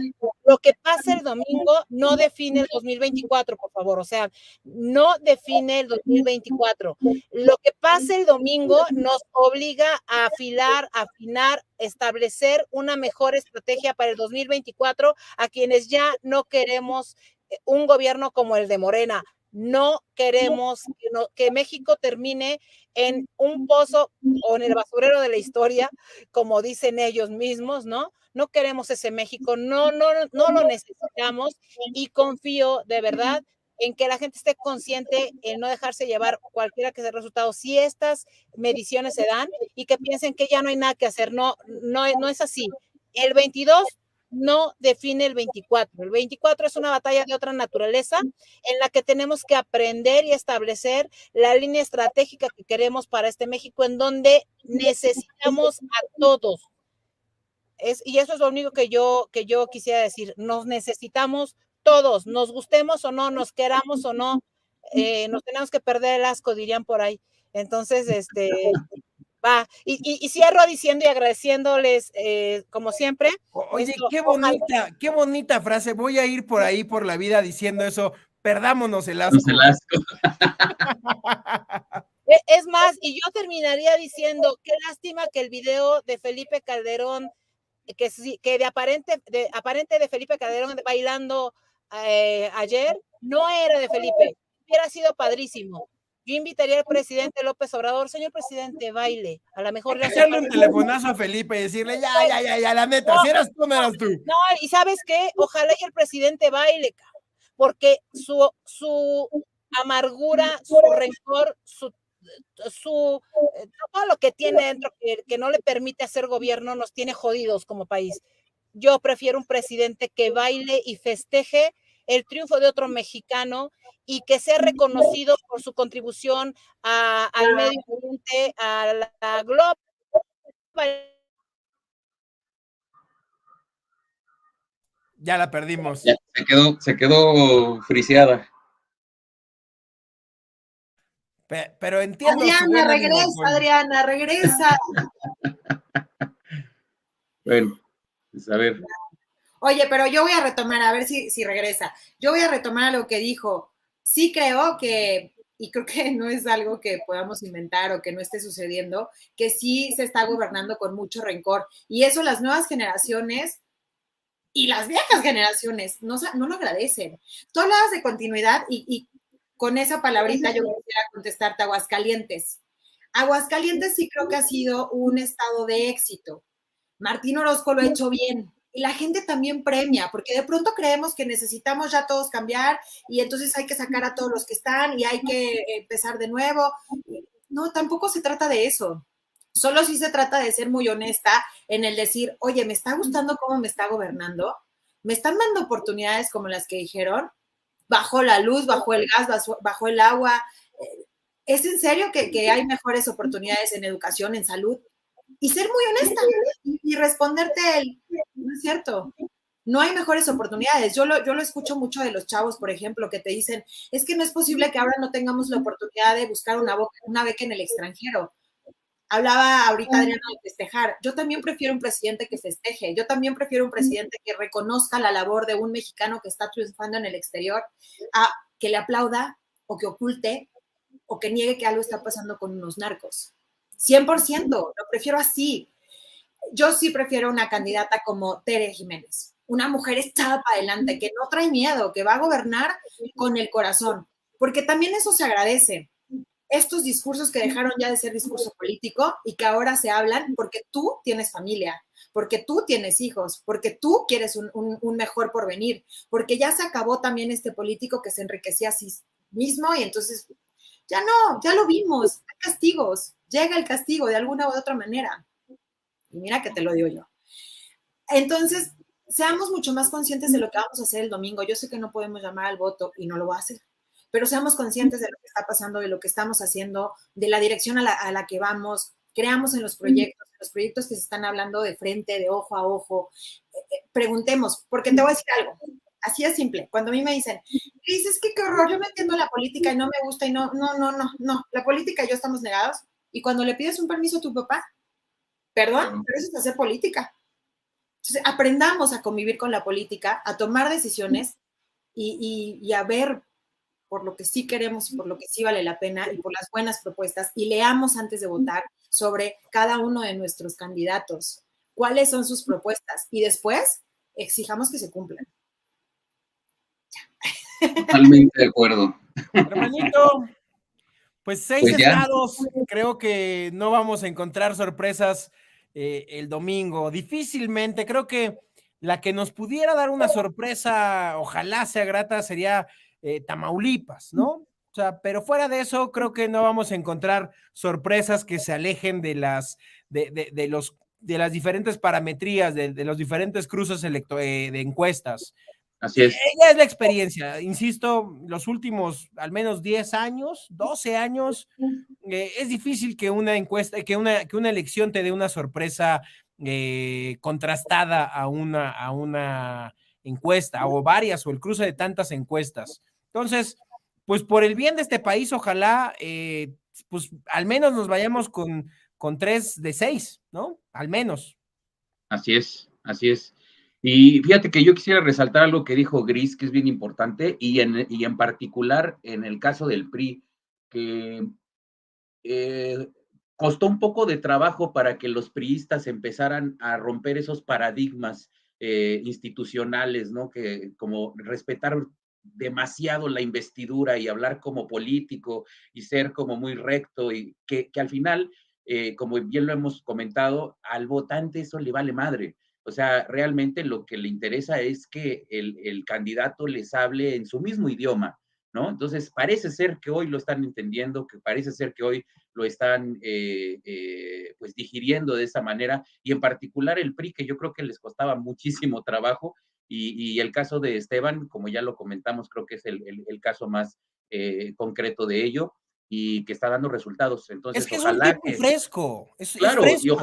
lo que pase el domingo no define el 2024, por favor, o sea, no define el 2024. Lo que pase el domingo nos obliga a afinar, establecer una mejor estrategia para el 2024 a quienes ya no queremos un gobierno como el de Morena. No queremos que México termine en un pozo o en el basurero de la historia, como dicen ellos mismos, ¿no? No queremos ese México, no lo necesitamos, y confío de verdad en que la gente esté consciente en no dejarse llevar cualquiera que sea el resultado. Si estas mediciones se dan, y que piensen que ya no hay nada que hacer, no es así. El 22 no define el 24. El 24 es una batalla de otra naturaleza en la que tenemos que aprender y establecer la línea estratégica que queremos para este México, en donde necesitamos a todos. Y eso es lo único que yo quisiera decir. Nos necesitamos todos, nos gustemos o no, nos queramos o no, nos tenemos que perder el asco, dirían por ahí. Entonces, va, y cierro diciendo y agradeciéndoles, como siempre. Oye, qué bonita frase. Voy a ir por ahí por la vida diciendo eso. Perdámonos el asco. Es más, y yo terminaría diciendo, qué lástima que el video de Felipe Calderón, que de aparente de Felipe Calderón bailando ayer, no era de Felipe. Hubiera sido padrísimo. Yo invitaría al presidente López Obrador: señor presidente, baile. A lo mejor le hacerle un telefonazo a Felipe y decirle, ya, la neta, si eras tú, no eras tú. No, y ¿sabes qué? Ojalá y el presidente baile, porque su amargura, su rencor, todo lo que tiene dentro que no le permite hacer gobierno, nos tiene jodidos como país. Yo prefiero un presidente que baile y festeje el triunfo de otro mexicano y que sea reconocido por su contribución al medio ambiente, a la global. Ya la perdimos. Ya, se quedó friseada. Pero entiendo su Adriana, buen ánimo. regresa, Adriana, regresa. Bueno, pues a ver. Oye, pero yo voy a retomar, a ver si regresa. Yo voy a retomar lo que dijo. Sí creo que, y creo que no es algo que podamos inventar o que no esté sucediendo, que sí se está gobernando con mucho rencor. Y eso las nuevas generaciones y las viejas generaciones no lo agradecen. Tú hablabas de continuidad y con esa palabrita yo quisiera contestarte Aguascalientes. Aguascalientes sí creo que ha sido un estado de éxito. Martín Orozco lo ha hecho bien. Y la gente también premia, porque de pronto creemos que necesitamos ya todos cambiar y entonces hay que sacar a todos los que están y hay que empezar de nuevo. No, tampoco se trata de eso. Solo sí se trata de ser muy honesta en el decir, oye, me está gustando cómo me está gobernando, me están dando oportunidades como las que dijeron, bajó la luz, bajó el gas, bajó el agua. ¿Es en serio que hay mejores oportunidades en educación, en salud? Y ser muy honesta y responderte el, no es cierto, no hay mejores oportunidades. Yo lo escucho mucho de los chavos, por ejemplo, que te dicen, es que no es posible que ahora no tengamos la oportunidad de buscar una beca en el extranjero. Hablaba ahorita Adriana de festejar. Yo también prefiero un presidente que festeje. Yo también prefiero un presidente que reconozca la labor de un mexicano que está triunfando en el exterior, a que le aplauda o que oculte o que niegue que algo está pasando con unos narcos. 100%, lo prefiero así. Yo sí prefiero una candidata como Tere Jiménez, una mujer echada para adelante, que no trae miedo, que va a gobernar con el corazón, porque también eso se agradece. Estos discursos que dejaron ya de ser discurso político y que ahora se hablan porque tú tienes familia, porque tú tienes hijos, porque tú quieres un mejor porvenir, porque ya se acabó también este político que se enriquecía a sí mismo y entonces ya no, ya lo vimos, hay castigos, llega el castigo de alguna u otra manera. Y mira que te lo digo yo. Entonces, seamos mucho más conscientes de lo que vamos a hacer el domingo. Yo sé que no podemos llamar al voto y no lo va a hacer, pero seamos conscientes de lo que está pasando, de lo que estamos haciendo, de la dirección a la que vamos. Creamos en los proyectos que se están hablando de frente, de ojo a ojo. Preguntemos, porque te voy a decir algo. Así es simple. Cuando a mí me dicen, dices que qué horror, yo no entiendo la política y no me gusta y no. La política y yo estamos negados. Y cuando le pides un permiso a tu papá, perdón, pero eso es hacer política. Entonces, aprendamos a convivir con la política, a tomar decisiones y a ver por lo que sí queremos y por lo que sí vale la pena y por las buenas propuestas y leamos antes de votar sobre cada uno de nuestros candidatos, cuáles son sus propuestas y después exijamos que se cumplan. Totalmente de acuerdo. Hermanito, pues 6 Pues ya. estados, creo que no vamos a encontrar sorpresas el domingo. Difícilmente, creo que la que nos pudiera dar una sorpresa, ojalá sea grata, sería Tamaulipas, ¿no? O sea, pero fuera de eso, creo que no vamos a encontrar sorpresas que se alejen de las diferentes parametrías, de los diferentes cruces de encuestas. Así es. Ella es la experiencia, insisto, los últimos al menos 10 años, 12 años, es difícil que una encuesta, que una elección te dé una sorpresa contrastada a una encuesta o varias o el cruce de tantas encuestas. Entonces, pues por el bien de este país, ojalá, pues al menos nos vayamos con 3 de 6, ¿no? Al menos. Así es, así es. Y fíjate que yo quisiera resaltar algo que dijo Gris, que es bien importante, y en particular en el caso del PRI, que costó un poco de trabajo para que los priistas empezaran a romper esos paradigmas institucionales, ¿no? Que como respetar demasiado la investidura y hablar como político y ser como muy recto y que al final, como bien lo hemos comentado, al votante eso le vale madre. O sea, realmente lo que le interesa es que el candidato les hable en su mismo idioma, ¿no? Entonces, parece ser que hoy lo están entendiendo, que parece ser que hoy lo están pues digiriendo de esa manera, y en particular el PRI, que yo creo que les costaba muchísimo trabajo, Y el caso de Esteban, como ya lo comentamos, creo que es el caso más concreto de ello y que está dando resultados. Entonces, Es que ojalá es un tipo fresco, es claro, y fresco.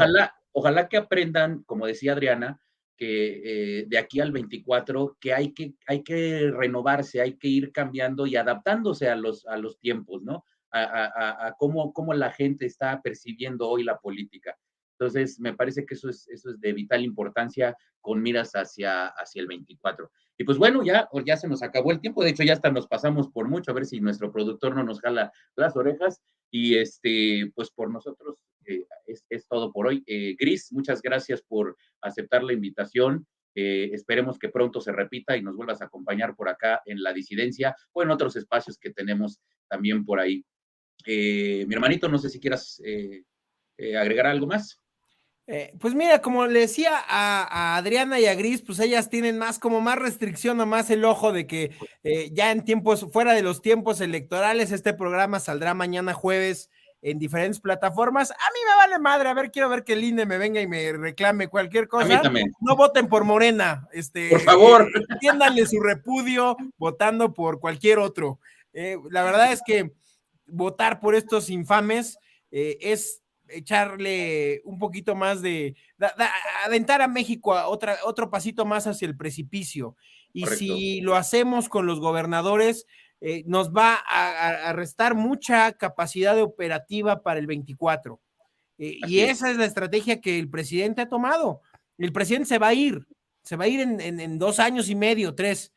ojalá que aprendan, como decía Adriana, que de aquí al 24, que hay que renovarse, hay que ir cambiando y adaptándose a los tiempos, ¿no? A cómo la gente está percibiendo hoy la política. Entonces, me parece que eso es de vital importancia con miras hacia el 24. Y pues bueno, ya se nos acabó el tiempo, de hecho ya hasta nos pasamos por mucho, a ver si nuestro productor no nos jala las orejas, y pues por nosotros es todo por hoy. Gris, muchas gracias por aceptar la invitación. Esperemos que pronto se repita y nos vuelvas a acompañar por acá en La Disidencia o en otros espacios que tenemos también por ahí. Mi hermanito, no sé si quieras agregar algo más. Pues mira, como le decía a Adriana y a Gris, pues ellas tienen más restricción o más el ojo de que ya en tiempos, fuera de los tiempos electorales, este programa saldrá mañana jueves en diferentes plataformas. A mí me vale madre, a ver, quiero ver que el INE me venga y me reclame cualquier cosa. A mí también. No voten por Morena, por favor. Entiéndanle su repudio votando por cualquier otro. La verdad es que votar por estos infames es echarle un poquito más aventar a México a otro pasito más hacia el precipicio. Y correcto. Si lo hacemos con los gobernadores, nos va a restar mucha capacidad operativa para el 24. Y esa es la estrategia que el presidente ha tomado. El presidente se va a ir en 2 años y medio, 3.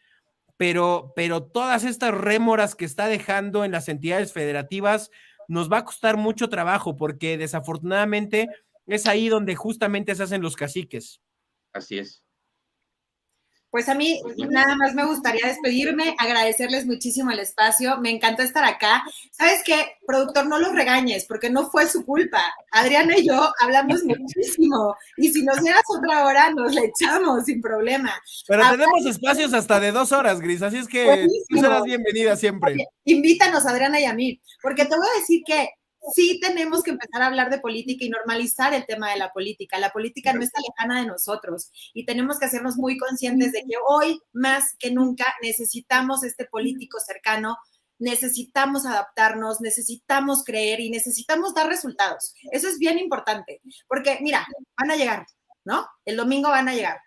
Pero todas estas rémoras que está dejando en las entidades federativas nos va a costar mucho trabajo, porque desafortunadamente es ahí donde justamente se hacen los caciques. Así es. Pues a mí nada más me gustaría despedirme, agradecerles muchísimo el espacio, me encantó estar acá. ¿Sabes qué? Productor, no los regañes, porque no fue su culpa. Adriana y yo hablamos muchísimo, y si nos dieras otra hora, nos le echamos sin problema. Pero tenemos espacios hasta de 2 horas, Gris, así es que tú serás bienvenida siempre. Oye, invítanos, Adriana y a mí, porque te voy a decir que sí tenemos que empezar a hablar de política y normalizar el tema de la política. La política no está lejana de nosotros y tenemos que hacernos muy conscientes de que hoy, más que nunca, necesitamos este político cercano, necesitamos adaptarnos, necesitamos creer y necesitamos dar resultados. Eso es bien importante, porque mira, van a llegar, ¿no? El domingo van a llegar,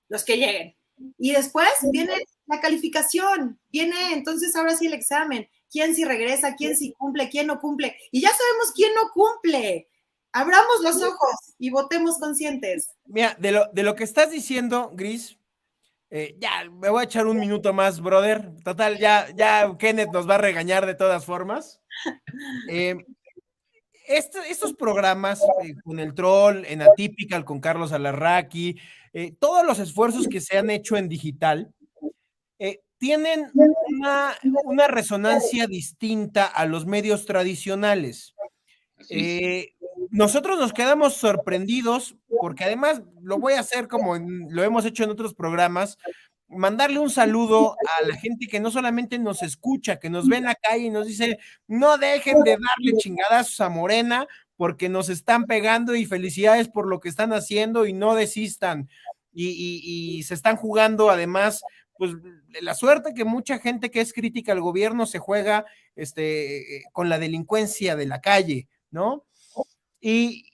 los que lleguen. Y después viene la calificación, viene entonces ahora sí el examen. ¿Quién sí regresa? ¿Quién sí cumple? ¿Quién no cumple? Y ya sabemos quién no cumple. Abramos los ojos y votemos conscientes. Mira, de lo que estás diciendo, Gris, ya me voy a echar un minuto más, brother. Total, ya Kenneth nos va a regañar de todas formas. Estos programas, con el Troll, en Atypical, con Carlos Alarraqui, todos los esfuerzos que se han hecho en digital, tienen una resonancia distinta a los medios tradicionales. Nosotros nos quedamos sorprendidos porque además lo voy a hacer como lo hemos hecho en otros programas, mandarle un saludo a la gente que no solamente nos escucha, que nos ve en la calle y nos dice, no dejen de darle chingadazos a Morena porque nos están pegando y felicidades por lo que están haciendo y no desistan. Y se están jugando además, pues la suerte que mucha gente que es crítica al gobierno se juega con la delincuencia de la calle, ¿no? Y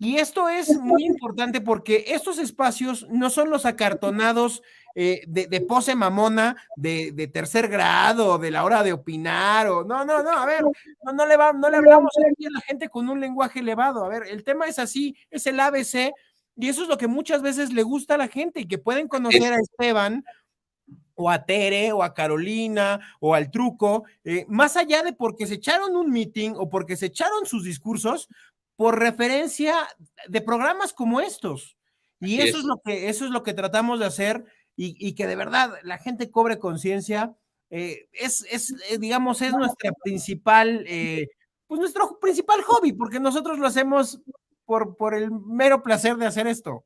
esto es muy importante porque estos espacios no son los acartonados de pose mamona de tercer grado, de la hora de opinar, o no, a ver, no le hablamos aquí a la gente con un lenguaje elevado, a ver, el tema es así, es el ABC, y eso es lo que muchas veces le gusta a la gente, y que pueden conocer a Esteban, o a Tere, o a Carolina, o al Truco, más allá de porque se echaron un meeting, o porque se echaron sus discursos, por referencia de programas como estos. Y eso es lo que tratamos de hacer, y que de verdad la gente cobre conciencia. Digamos, es nuestra principal, pues nuestro principal hobby, porque nosotros lo hacemos por el mero placer de hacer esto,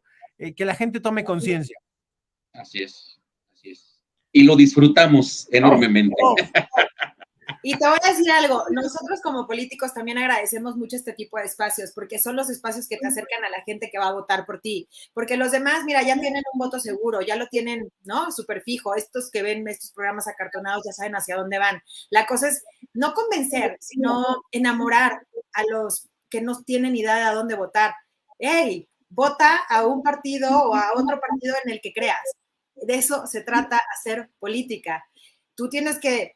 que la gente tome conciencia. Así es. Y lo disfrutamos enormemente. Y te voy a decir algo, nosotros como políticos también agradecemos mucho este tipo de espacios, porque son los espacios que te acercan a la gente que va a votar por ti, porque los demás, mira, ya tienen un voto seguro, ya lo tienen, ¿no? Súper fijo, estos que ven estos programas acartonados ya saben hacia dónde van. La cosa es no convencer, sino enamorar a los que no tienen idea de a dónde votar. ¡Hey! Vota a un partido o a otro partido en el que creas. De eso se trata hacer política. Tú tienes que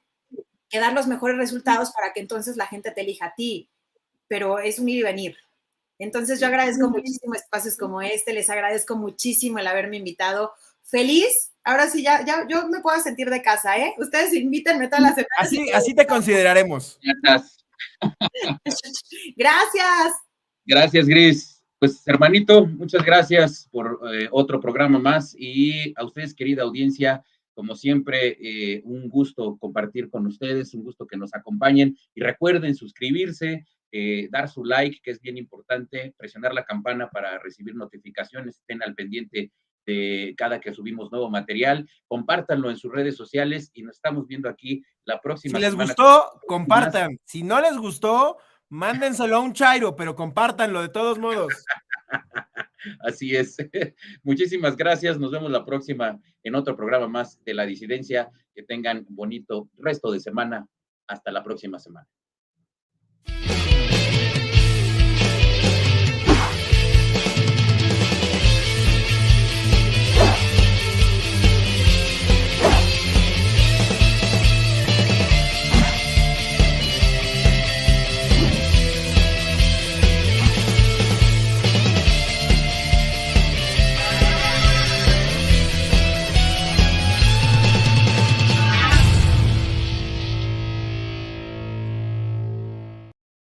dar los mejores resultados para que entonces la gente te elija a ti, pero es un ir y venir. Entonces yo agradezco muchísimo espacios como este, les agradezco muchísimo el haberme invitado. Feliz, ahora sí ya yo me puedo sentir de casa, ¿eh? Ustedes invítenme todas las semanas. Así te consideraremos. Ya estás. Gracias. Gracias, Gris. Pues, hermanito, muchas gracias por otro programa más y a ustedes, querida audiencia, como siempre, un gusto compartir con ustedes, un gusto que nos acompañen y recuerden suscribirse, dar su like, que es bien importante, presionar la campana para recibir notificaciones, estén al pendiente de cada que subimos nuevo material, compártanlo en sus redes sociales y nos estamos viendo aquí la próxima semana. Si les gustó, compartan. Si no les gustó, mándenselo a un chairo, pero compártanlo de todos modos. Así es. Muchísimas gracias. Nos vemos la próxima en otro programa más de La Disidencia. Que tengan bonito resto de semana. Hasta la próxima semana.